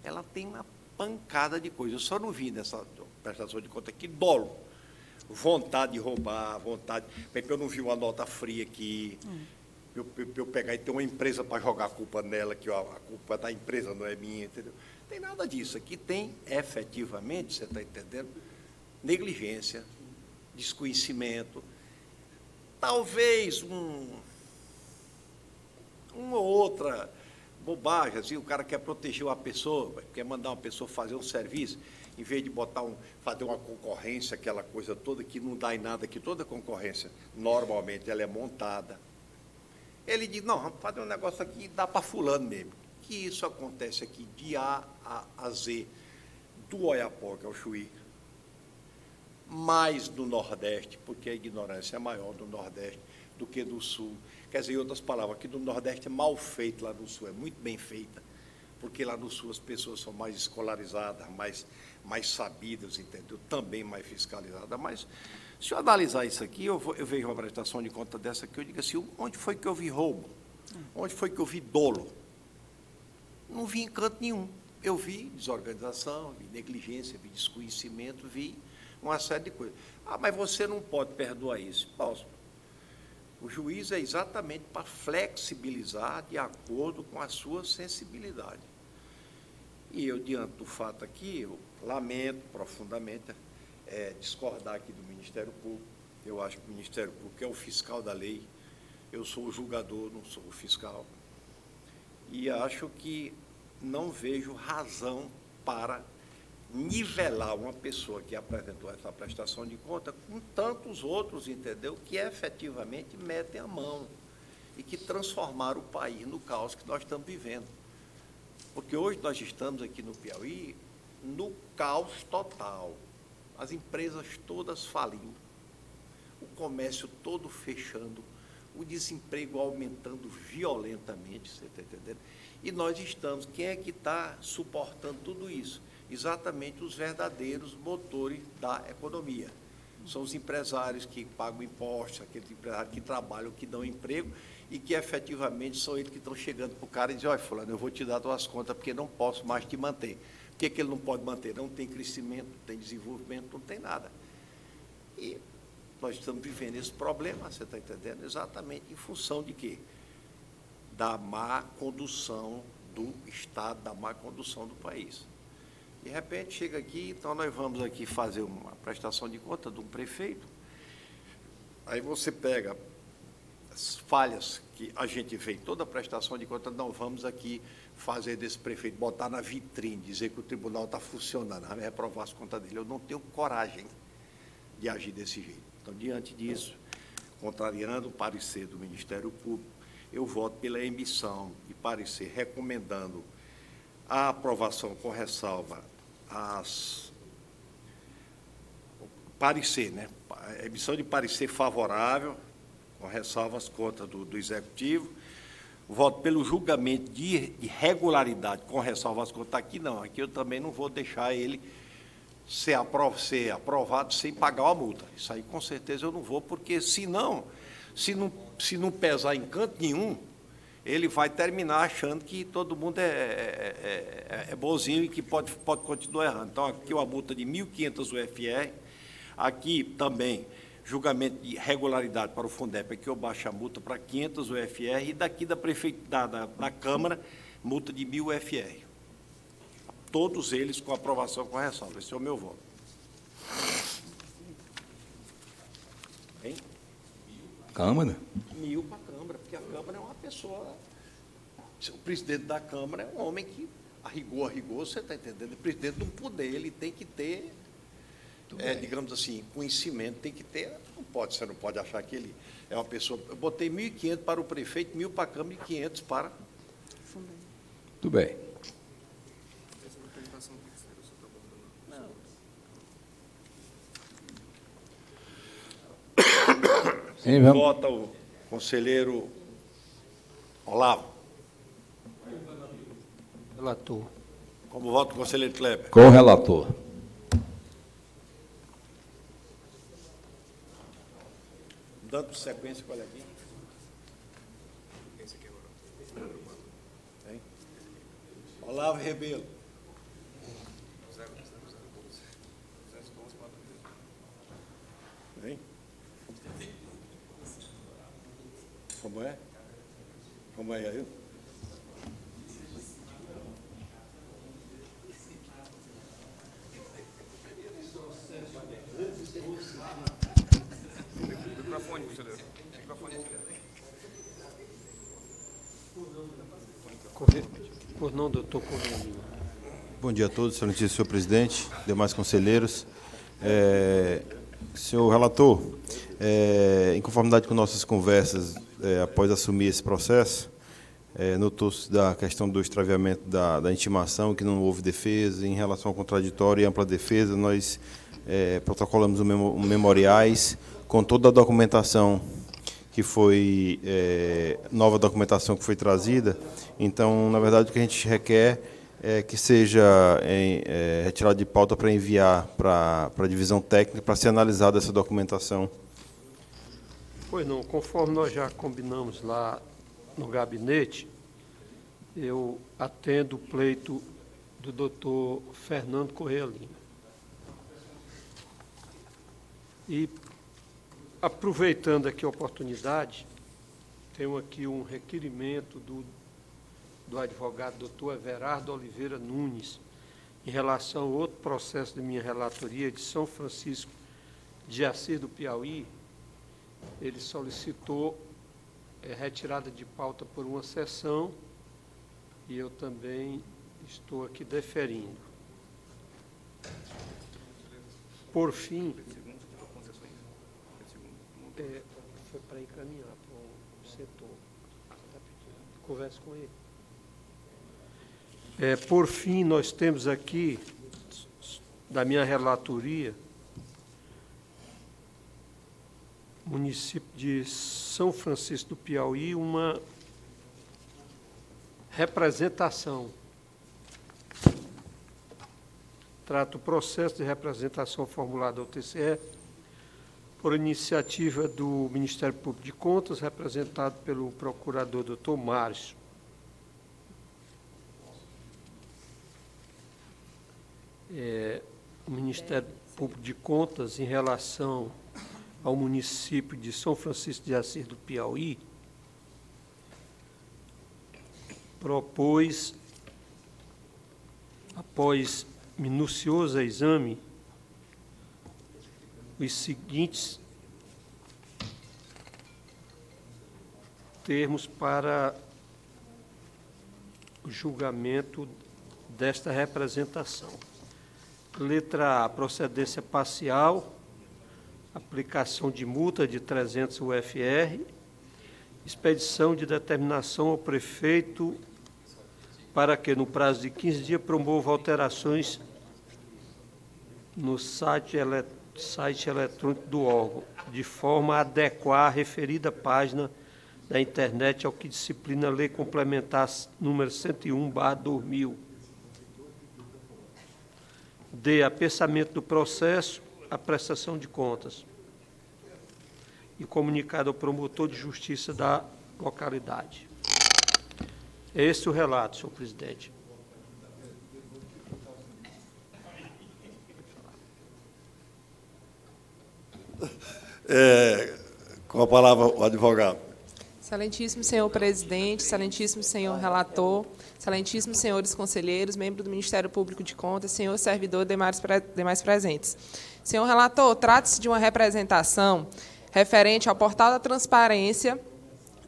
ela tem uma pancada de coisas. Eu só não vi nessa prestação de conta aqui dolo, vontade de roubar, vontade... Eu não vi uma nota fria aqui, eu pegar e ter uma empresa para jogar a culpa nela, que ó, a culpa da empresa não é minha, entendeu? Não tem nada disso. Aqui tem, efetivamente, você está entendendo, negligência, desconhecimento, talvez uma ou outra bobagem, assim, o cara quer proteger uma pessoa, quer mandar uma pessoa fazer um serviço, em vez de fazer uma concorrência, aquela coisa toda que não dá em nada, que toda concorrência, normalmente, ela é montada. Ele diz, não, vamos fazer um negócio aqui, dá para fulano mesmo. Que isso acontece aqui de A a Z, do Oiapoque ao Chuí, mais do Nordeste, porque a ignorância é maior do Nordeste do que do Sul. Quer dizer, em outras palavras, aqui do Nordeste é mal feito, lá no Sul é muito bem feita, porque lá no Sul as pessoas são mais escolarizadas, mais sabidas, entendeu? Também mais fiscalizadas. Mas, se eu analisar isso aqui, eu vejo uma prestação de conta dessa aqui, eu digo assim, onde foi que eu vi roubo? Onde foi que eu vi dolo? Não vi em canto nenhum. Eu vi desorganização, vi negligência, vi desconhecimento, vi uma série de coisas. Ah, mas você não pode perdoar isso. Posso. O juiz é exatamente para flexibilizar de acordo com a sua sensibilidade. E eu, diante do fato aqui, eu lamento profundamente discordar aqui do Ministério Público. Eu acho que o Ministério Público é o fiscal da lei. Eu sou o julgador, não sou o fiscal. E acho que não vejo razão para nivelar uma pessoa que apresentou essa prestação de conta com tantos outros, entendeu, que efetivamente metem a mão e que transformaram o país no caos que nós estamos vivendo. Porque hoje nós estamos aqui no Piauí no caos total. As empresas todas falindo, o comércio todo fechando, o desemprego aumentando violentamente, você está entendendo? E nós estamos, quem é que está suportando tudo isso? Exatamente os verdadeiros motores da economia. São os empresários que pagam impostos, aqueles empresários que trabalham, que dão emprego, e que efetivamente são eles que estão chegando para o cara e dizem, olha, fulano, eu vou te dar tuas contas porque não posso mais te manter. Por que ele não pode manter? Não tem crescimento, não tem desenvolvimento, não tem nada. E nós estamos vivendo esse problema, você está entendendo? Exatamente em função de quê? Da má condução do Estado, da má condução do país. De repente, chega aqui, então nós vamos aqui fazer uma prestação de conta de um prefeito, aí você pega as falhas que a gente vê em toda a prestação de conta, não vamos aqui fazer desse prefeito, botar na vitrine, dizer que o tribunal está funcionando, reprovar as contas dele. Eu não tenho coragem de agir desse jeito. Então, diante disso, contrariando o parecer do Ministério Público, eu voto pela emissão de parecer recomendando a aprovação com ressalva parecer, né? A emissão de parecer favorável, com ressalva às contas do Executivo. Voto pelo julgamento de irregularidade, com ressalva às contas. Aqui não, aqui eu também não vou deixar ele ser aprovado sem pagar uma multa. Isso aí, com certeza, eu não vou, porque, se não pesar em canto nenhum, ele vai terminar achando que todo mundo é bonzinho e que pode continuar errando. Então, aqui uma multa de 1.500 UFR, aqui também julgamento de irregularidade para o Fundep, aqui eu baixo a multa para 500 UFR, e daqui da Câmara, multa de 1.000 UFR. Todos eles com aprovação com ressalva. Esse é o meu voto. Hein? Câmara? 1.000 para a Câmara, porque a Câmara é uma pessoa... O presidente da Câmara é um homem que, a rigor, você está entendendo? O presidente de um poder, ele tem que ter, digamos assim, conhecimento, tem que ter... Você não pode achar que ele é uma pessoa... Eu botei 1.500 para o prefeito, 1.000 para a Câmara e 500 para... Tudo bem. Sim, vamos. Vota o conselheiro Olavo. Relator. Como vota o conselheiro Kleber? Com o relator. Dando sequência, qual é aqui? Hein? Olavo Rebelo. Hein? Como é? Como é aí? Microfone, conselheiro. Microfone. Por não, doutor Correia. Bom dia a todos, excelentíssimo senhor presidente, demais conselheiros. Senhor relator, em conformidade com nossas conversas, após assumir esse processo, notou-se da questão do extraviamento da intimação, que não houve defesa. Em relação ao contraditório e ampla defesa, nós protocolamos memoriais com toda a documentação que nova documentação que foi trazida. Então, na verdade, o que a gente requer que seja retirado de pauta para enviar para a divisão técnica para ser analisada essa documentação. Pois não, conforme nós já combinamos lá no gabinete, eu atendo o pleito do doutor Fernando Correia Lima. E, aproveitando aqui a oportunidade, tenho aqui um requerimento do advogado doutor Everardo Oliveira Nunes, em relação a outro processo de minha relatoria de São Francisco de Assis do Piauí. Ele solicitou retirada de pauta por uma sessão e eu também estou aqui deferindo. Por fim, foi para encaminhar para o setor. Converse com ele. Por fim, nós temos aqui, da minha relatoria, município de São Francisco do Piauí, uma representação. Trata o processo de representação formulado ao TCE por iniciativa do Ministério Público de Contas, representado pelo procurador Dr. Márcio. O Ministério Público de Contas, em relação ao município de São Francisco de Assis do Piauí, propôs, após minucioso exame, os seguintes termos para o julgamento desta representação. Letra A, procedência parcial, aplicação de multa de 300 UFR, expedição de determinação ao prefeito para que, no prazo de 15 dias, promova alterações no site eletrônico do órgão, de forma a adequar a referida página da internet ao que disciplina a Lei Complementar número 101/2000. D, aperfeiçoamento do processo, a prestação de contas e comunicado ao promotor de justiça da localidade. É esse o relato, senhor presidente. Com a palavra, o advogado. Excelentíssimo senhor presidente, excelentíssimo senhor relator, excelentíssimos senhores conselheiros, membro do Ministério Público de Contas, senhor servidor e demais presentes. Senhor relator, trata-se de uma representação referente ao portal da transparência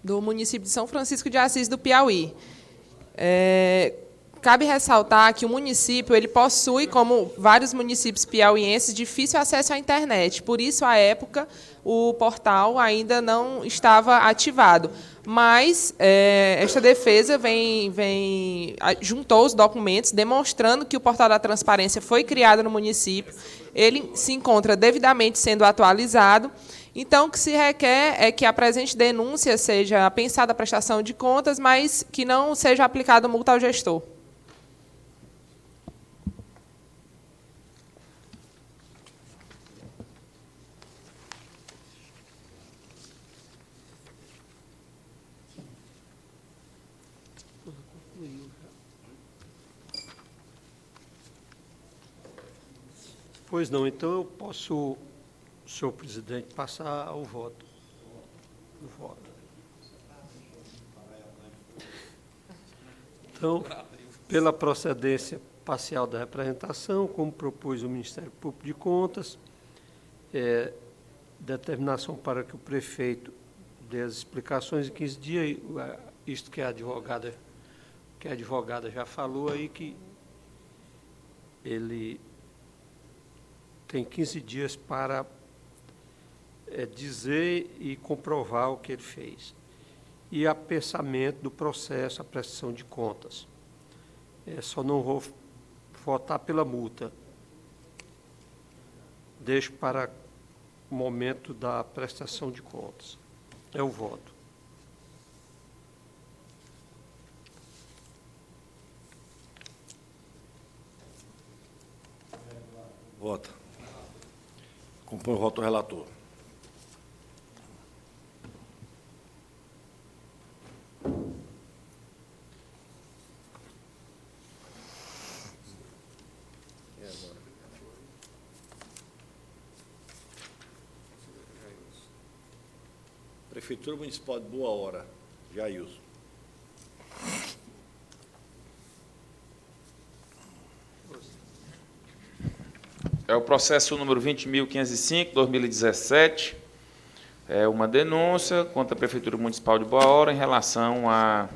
do município de São Francisco de Assis do Piauí. Cabe ressaltar que o município ele possui, como vários municípios piauienses, difícil acesso à internet. Por isso, à época, o portal ainda não estava ativado. Mas esta defesa juntou os documentos demonstrando que o portal da transparência foi criado no município. Ele se encontra devidamente sendo atualizado. Então, o que se requer é que a presente denúncia seja pensada a prestação de contas, mas que não seja aplicada multa ao gestor. Pois não, então eu posso, senhor presidente, passar ao voto. Então, pela procedência parcial da representação, como propôs o Ministério Público de Contas, determinação para que o prefeito dê as explicações em 15 dias, isto que a advogada já falou aí, que ele tem 15 dias para dizer e comprovar o que ele fez. E aperfeiçoamento do processo, a prestação de contas. Só não vou votar pela multa. Deixo para o momento da prestação de contas. É o voto. Vota. Acompanho o voto do relator. Prefeitura Municipal de Boa Hora, Jailson. É o processo número 20.505, 2017. É uma denúncia contra a Prefeitura Municipal de Boa Hora em relação a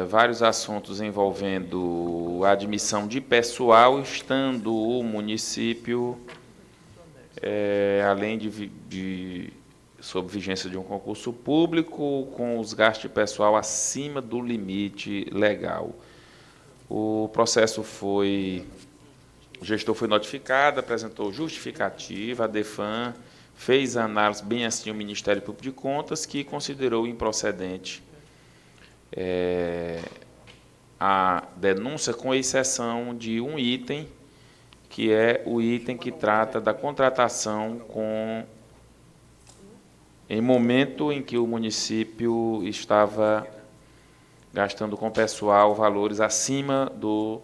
vários assuntos envolvendo a admissão de pessoal, estando o município, além sob vigência de um concurso público, com os gastos de pessoal acima do limite legal. O processo foi... O gestor foi notificado, apresentou justificativa, a DEFAM fez a análise, bem assim o Ministério Público de Contas, que considerou improcedente a denúncia, com exceção de um item, que é o item que trata da contratação em momento em que o município estava gastando com pessoal valores acima do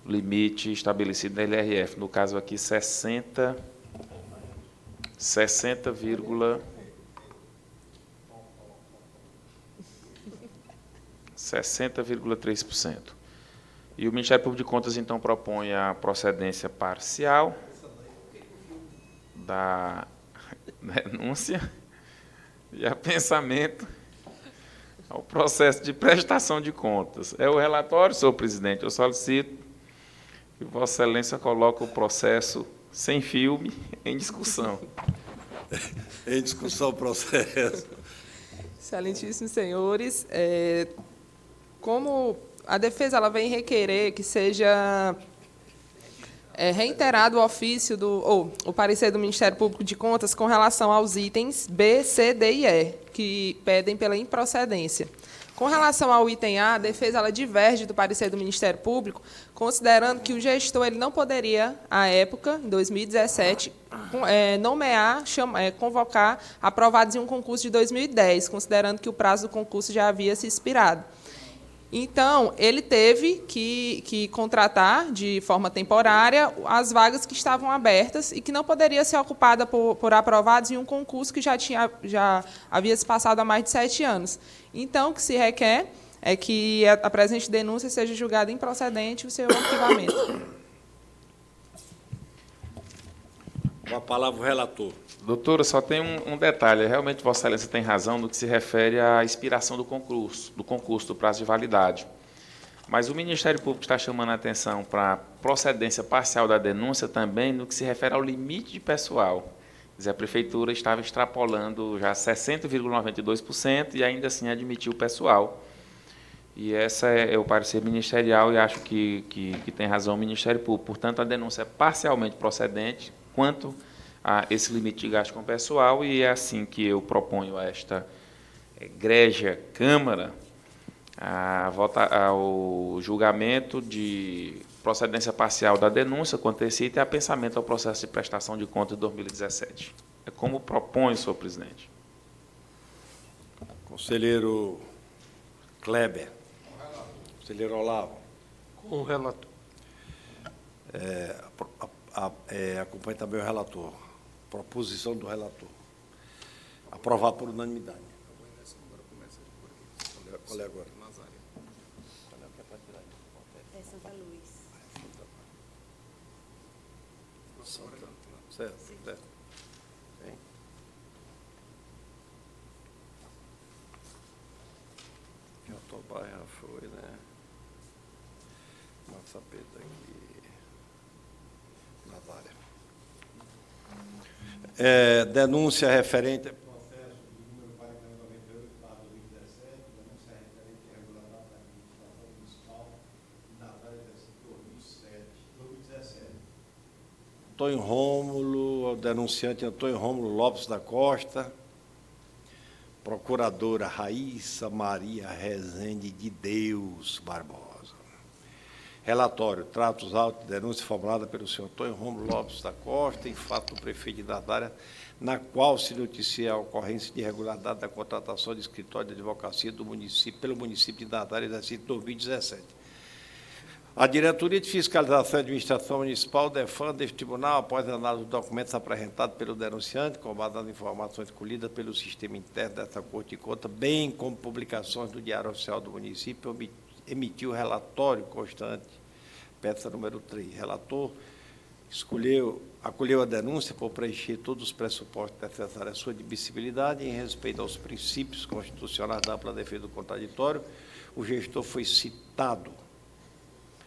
limite estabelecido na LRF, no caso aqui 60,3%. E o Ministério Público de Contas, então, propõe a procedência parcial da denúncia e a pensamento ao processo de prestação de contas. É o relatório, senhor presidente. Eu solicito que Vossa Excelência coloque o processo sem filme em discussão. Em discussão o processo. Excelentíssimos senhores, como a defesa ela vem requerer que seja reiterado o ofício o parecer do Ministério Público de Contas com relação aos itens B, C, D e E, que pedem pela improcedência. Com relação ao item A, a defesa ela diverge do parecer do Ministério Público, considerando que o gestor ele não poderia, à época, em 2017, nomear, convocar aprovados em um concurso de 2010, considerando que o prazo do concurso já havia se expirado. Então, ele teve que contratar, de forma temporária, as vagas que estavam abertas e que não poderia ser ocupada por aprovados em um concurso que já havia se passado há mais de 7 anos. Então, o que se requer é que a presente denúncia seja julgada improcedente o seu arquivamento. Com a palavra o relator. Doutora, só tem um detalhe. Realmente, Vossa Excelência tem razão no que se refere à expiração do concurso, do prazo de validade. Mas o Ministério Público está chamando a atenção para a procedência parcial da denúncia também no que se refere ao limite de pessoal. Quer dizer, a Prefeitura estava extrapolando já 60,92% e ainda assim admitiu o pessoal. E esse é o parecer ministerial e acho que tem razão o Ministério Público. Portanto, a denúncia é parcialmente procedente quanto a esse limite de gasto com pessoal, e é assim que eu proponho a esta egrégia Câmara ao julgamento de procedência parcial da denúncia quanto a esse item e apensamento ao processo de prestação de contas de 2017. É como propõe, senhor presidente. Conselheiro Kleber. Conselheiro Olavo. Com o relator. Acompanhe também o relator. Proposição do relator. Aprovado por unanimidade. Qual é agora? É Santa Luz. Certo, certo. Bem. Jatobá já foi, né? Massapeta aqui. Nazária. Denúncia referente a processo número 4098/2017, denúncia referente à irregularidade da administração municipal de Nazária, 2017. Antônio Rômulo, o denunciante Antônio Rômulo Lopes da Costa, procuradora Raíssa Maria Rezende de Deus Barbosa. Relatório. Trata os autos de denúncia formulada pelo senhor Antônio Rômulo Lopes da Costa, em fato do prefeito de Dardária, na qual se noticia a ocorrência de irregularidade da contratação de escritório de advocacia do município, pelo município de Dardária, exercício 2017. A Diretoria de Fiscalização e Administração Municipal defende este tribunal, após a análise dos documentos apresentados pelo denunciante, com base nas informações colhidas pelo sistema interno dessa Corte de Contas, bem como publicações do Diário Oficial do município, emitiu relatório constante, peça número 3. Relator acolheu a denúncia por preencher todos os pressupostos necessários à sua admissibilidade em respeito aos princípios constitucionais da ampla defesa do contraditório. O gestor foi citado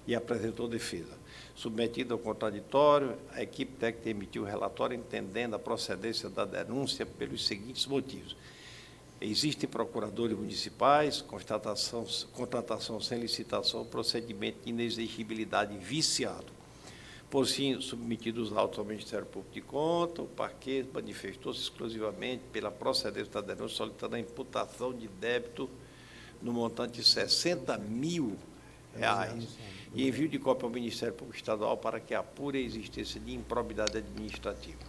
e apresentou defesa. Submetido ao contraditório, a equipe técnica emitiu o relatório entendendo a procedência da denúncia pelos seguintes motivos. Existem procuradores municipais, contratação sem licitação, procedimento de inexigibilidade viciado. Por fim, submetidos os autos ao Ministério Público de Contas, o parquet manifestou-se exclusivamente pela procedência da denúncia, solicitando a imputação de débito no montante de R$60 mil e envio de cópia ao Ministério Público Estadual para que apure a existência de improbidade administrativa.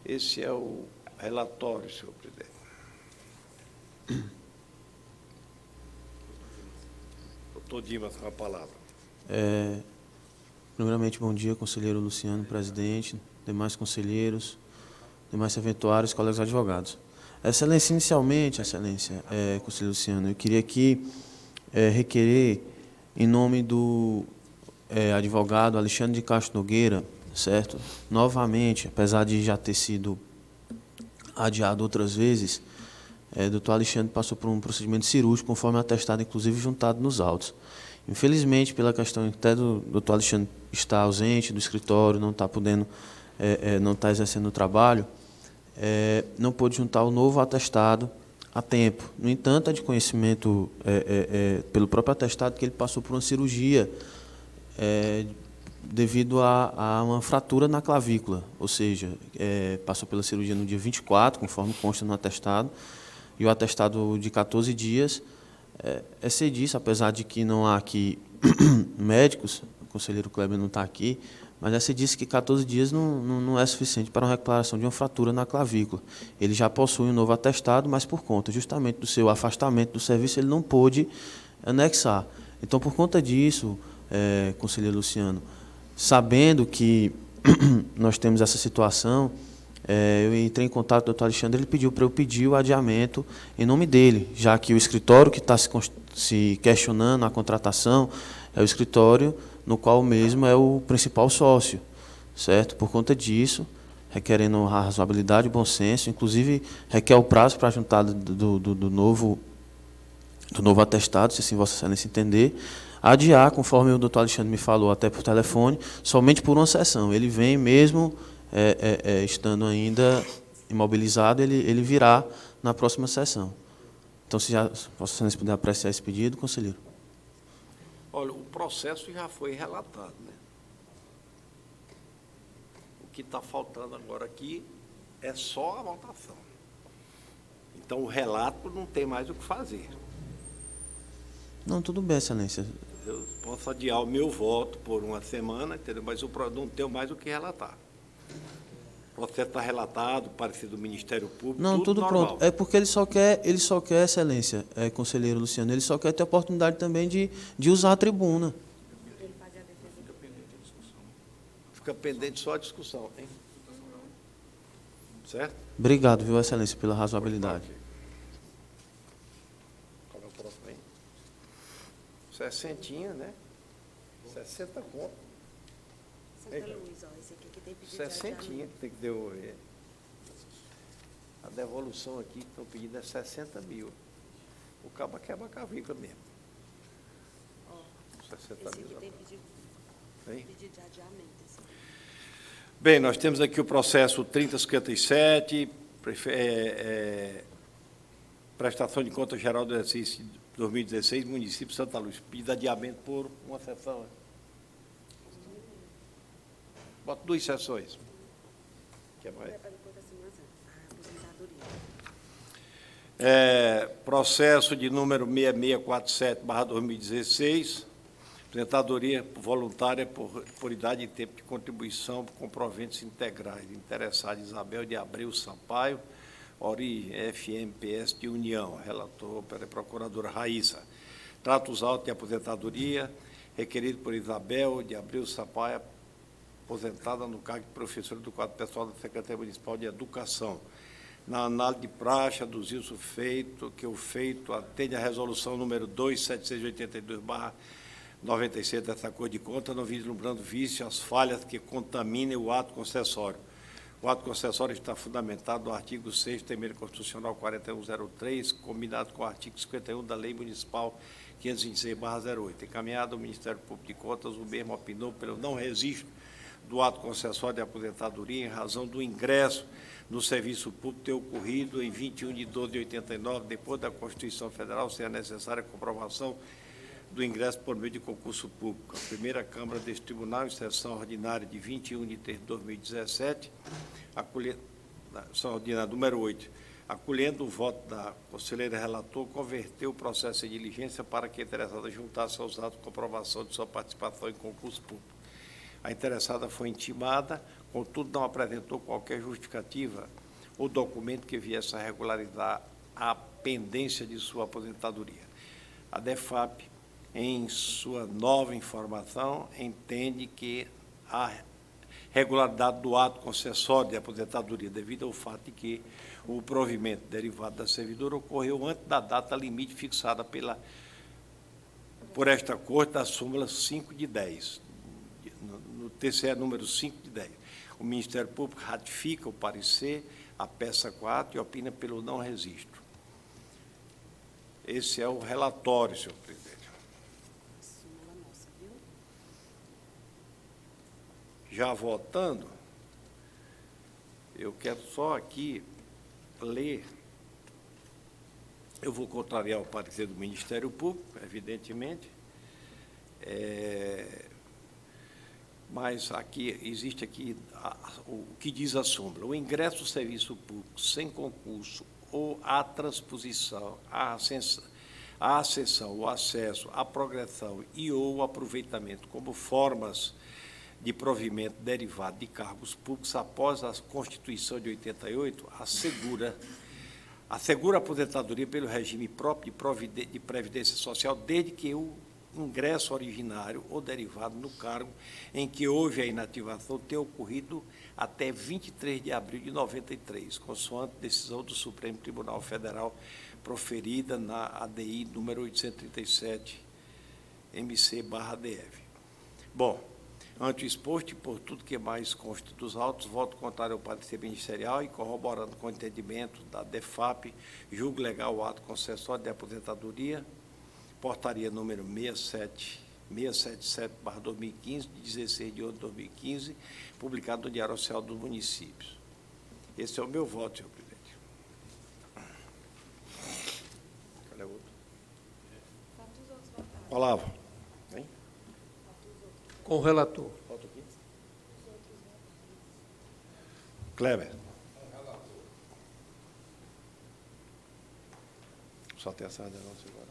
Esse é o relatório, senhor presidente. Doutor Dimas, com a palavra. Primeiramente, bom dia, conselheiro Luciano, presidente, demais conselheiros, demais serventuários, colegas advogados. Excelência, inicialmente, Excelência, conselheiro Luciano, eu queria aqui requerer, em nome do advogado Alexandre de Castro Nogueira, certo? Novamente, apesar de já ter sido adiado outras vezes, doutor Alexandre passou por um procedimento cirúrgico, conforme atestado, inclusive, juntado nos autos. Infelizmente, pela questão até do doutor Alexandre estar ausente do escritório, não está podendo, não está exercendo o trabalho, não pôde juntar o novo atestado a tempo. No entanto, é de conhecimento pelo próprio atestado que ele passou por uma cirurgia devido a uma fratura na clavícula, ou seja, passou pela cirurgia no dia 24, conforme consta no atestado, e o atestado de 14 dias cediço, apesar de que não há aqui médicos, o conselheiro Kleber não está aqui, mas cediço que 14 dias não é suficiente para uma recuperação de uma fratura na clavícula. Ele já possui um novo atestado, mas por conta justamente do seu afastamento do serviço, ele não pôde anexar. Então, por conta disso, conselheiro Luciano, sabendo que nós temos essa situação, eu entrei em contato com o doutor Alexandre, ele pediu para eu pedir o adiamento em nome dele, já que o escritório que está se questionando a contratação é o escritório no qual mesmo é o principal sócio, certo? Por conta disso, requerendo razoabilidade e bom senso, inclusive requer o prazo para a juntada do novo atestado, se assim Vossa Excelência entender, adiar, conforme o doutor Alexandre me falou, até por telefone, somente por uma sessão. Ele vem mesmo, estando ainda imobilizado, ele virá na próxima sessão. Então, se Vossa Excelência puder apreciar esse pedido, conselheiro. Olha, o processo já foi relatado, né? O que está faltando agora aqui é só a votação. Então, o relato não tem mais o que fazer. Não, tudo bem, Excelência. Eu posso adiar o meu voto por uma semana, entendeu? Mas eu não tenho mais o que relatar. O processo está relatado, parecido do Ministério Público, não, tudo normal. pronto. É porque ele só quer, Excelência, conselheiro Luciano, ele só quer ter a oportunidade também de usar a tribuna. Fica pendente só a discussão, hein? Certo? Obrigado, viu, Excelência, pela razoabilidade. Qual é o próximo aí? 60, né? 60 conto. Santa Luís, ó, esse aqui que tem pedido 60 que tem que devolver. A devolução aqui que estão pedindo é 60 mil. O cabo quebra a clavícula mesmo. Ó, 60 mil. Tem pedido de adiamento. Assim. Bem, nós temos aqui o processo 3057, prestação de conta geral do exercício 2016, município de Santa Luz. Pedido de adiamento por uma sessão. Bota 2 sessões. Que é mais? Processo de número 6647/2016, Aposentadoria voluntária por idade e tempo de contribuição com proventos integrais. Interessado Isabel de Abreu Sampaio, origem FMPS de União. Relator pela procuradora Raíssa. Tratos altos de aposentadoria, requerido por Isabel de Abreu Sampaio, aposentada no cargo de professora do quadro pessoal da Secretaria Municipal de Educação. Na análise de praxe, aduziu-se o feito atende à resolução número 2782/97 dessa Corte de Contas, não vislumbrando vício as falhas que contaminem o ato concessório. O ato concessório está fundamentado no artigo 6º da Emenda Constitucional 4103, combinado com o artigo 51 da Lei Municipal 526/08. Encaminhado ao Ministério Público de Contas, o mesmo opinou pelo não registro do ato concessório de aposentadoria em razão do ingresso no serviço público ter ocorrido em 21 de 12 de 89, depois da Constituição Federal, sem a necessária comprovação do ingresso por meio de concurso público. A primeira Câmara deste Tribunal, em sessão ordinária de 21 de 3 de 2017, sessão ordinária número 8, acolhendo o voto da conselheira relator, converteu o processo em diligência para que a interessada juntasse aos atos de comprovação de sua participação em concurso público. A interessada foi intimada, contudo, não apresentou qualquer justificativa ou documento que viesse a regularizar a pendência de sua aposentadoria. A DEFAP, em sua nova informação, entende que a regularidade do ato concessório de aposentadoria, devido ao fato de que o provimento derivado da servidora ocorreu antes da data limite fixada por esta Corte, da súmula 5 de 10, no TCE número 5 de 10. O Ministério Público ratifica o parecer, a peça 4, e opina pelo não registro. Esse é o relatório, senhor presidente. Já votando, eu quero só aqui ler, eu vou contrariar o parecer do Ministério Público, evidentemente, mas aqui existe o que diz a súmula: o ingresso do serviço público sem concurso ou a transposição, a acessão, o acesso, a progressão e ou o aproveitamento como formas de provimento derivado de cargos públicos após a Constituição de 88 assegura a aposentadoria pelo regime próprio de previdência social, desde que o ingresso originário ou derivado no cargo em que houve a inativação tenha ocorrido até 23 de abril de 93, consoante decisão do Supremo Tribunal Federal proferida na ADI número 837, MC/DF. Bom, ante o exposto e por tudo que mais consta dos autos, voto contrário ao parecer ministerial e corroborando com o entendimento da DEFAP, julgo legal o ato concessório de aposentadoria, portaria número 677/2015, de 16 de 8 de 2015, publicado no Diário Oficial dos Municípios. Esse é o meu voto, senhor presidente. Qual é o outro? Olavo. Hein? Com o relator. Volta aqui. Kleber. Só tem essa denúncia agora.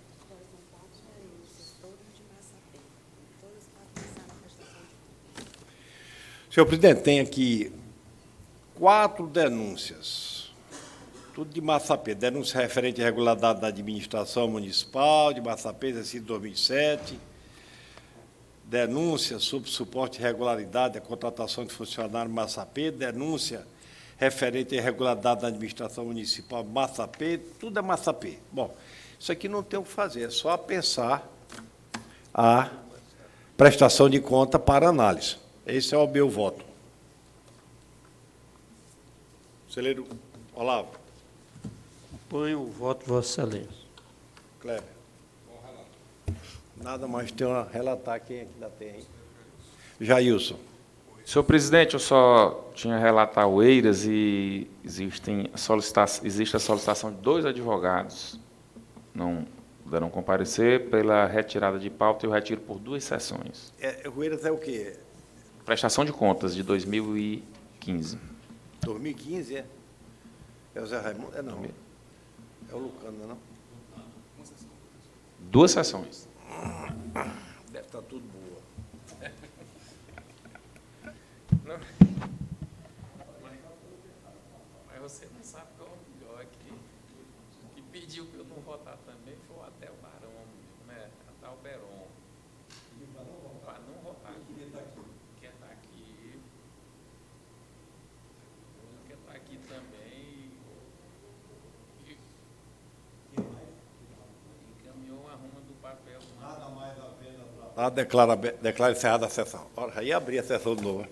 Senhor presidente, tem aqui 4 denúncias, tudo de Massapê. Denúncia referente à regularidade da administração municipal de Massapê, exercício 2007. Denúncia sobre suporte de irregularidade da contratação de funcionário Massapê. Denúncia referente à irregularidade da administração municipal Massapê. Tudo é Massapê. Bom, isso aqui não tem o que fazer, é só pensar a prestação de conta para análise. Esse é o meu voto. Conselheiro Olavo. Acompanho o voto de Vossa Excelência. Kleber. Nada mais tem a relatar quem ainda tem aí. Jailson. Senhor presidente, eu só tinha a relatar o Eiras e existe a solicitação de 2 advogados. Não puderam comparecer pela retirada de pauta e o retiro por 2 sessões. O Eiras é o quê? Prestação de contas de 2015. 2015, é? É o Zé Raimundo? É não. É o Lucano, não é não? 2 sessões. Deve está tudo boa. Não. Mas você não sabe qual é o melhor que pediu para eu não votar também foi até o Barão, né? Até o Beron. Para não votar. Quer estar aqui. Quer estar aqui também. Encaminhou uma ruma do papel. Nada mais a pena. Declara encerrada a sessão. Ora, aí abrir a sessão de novo.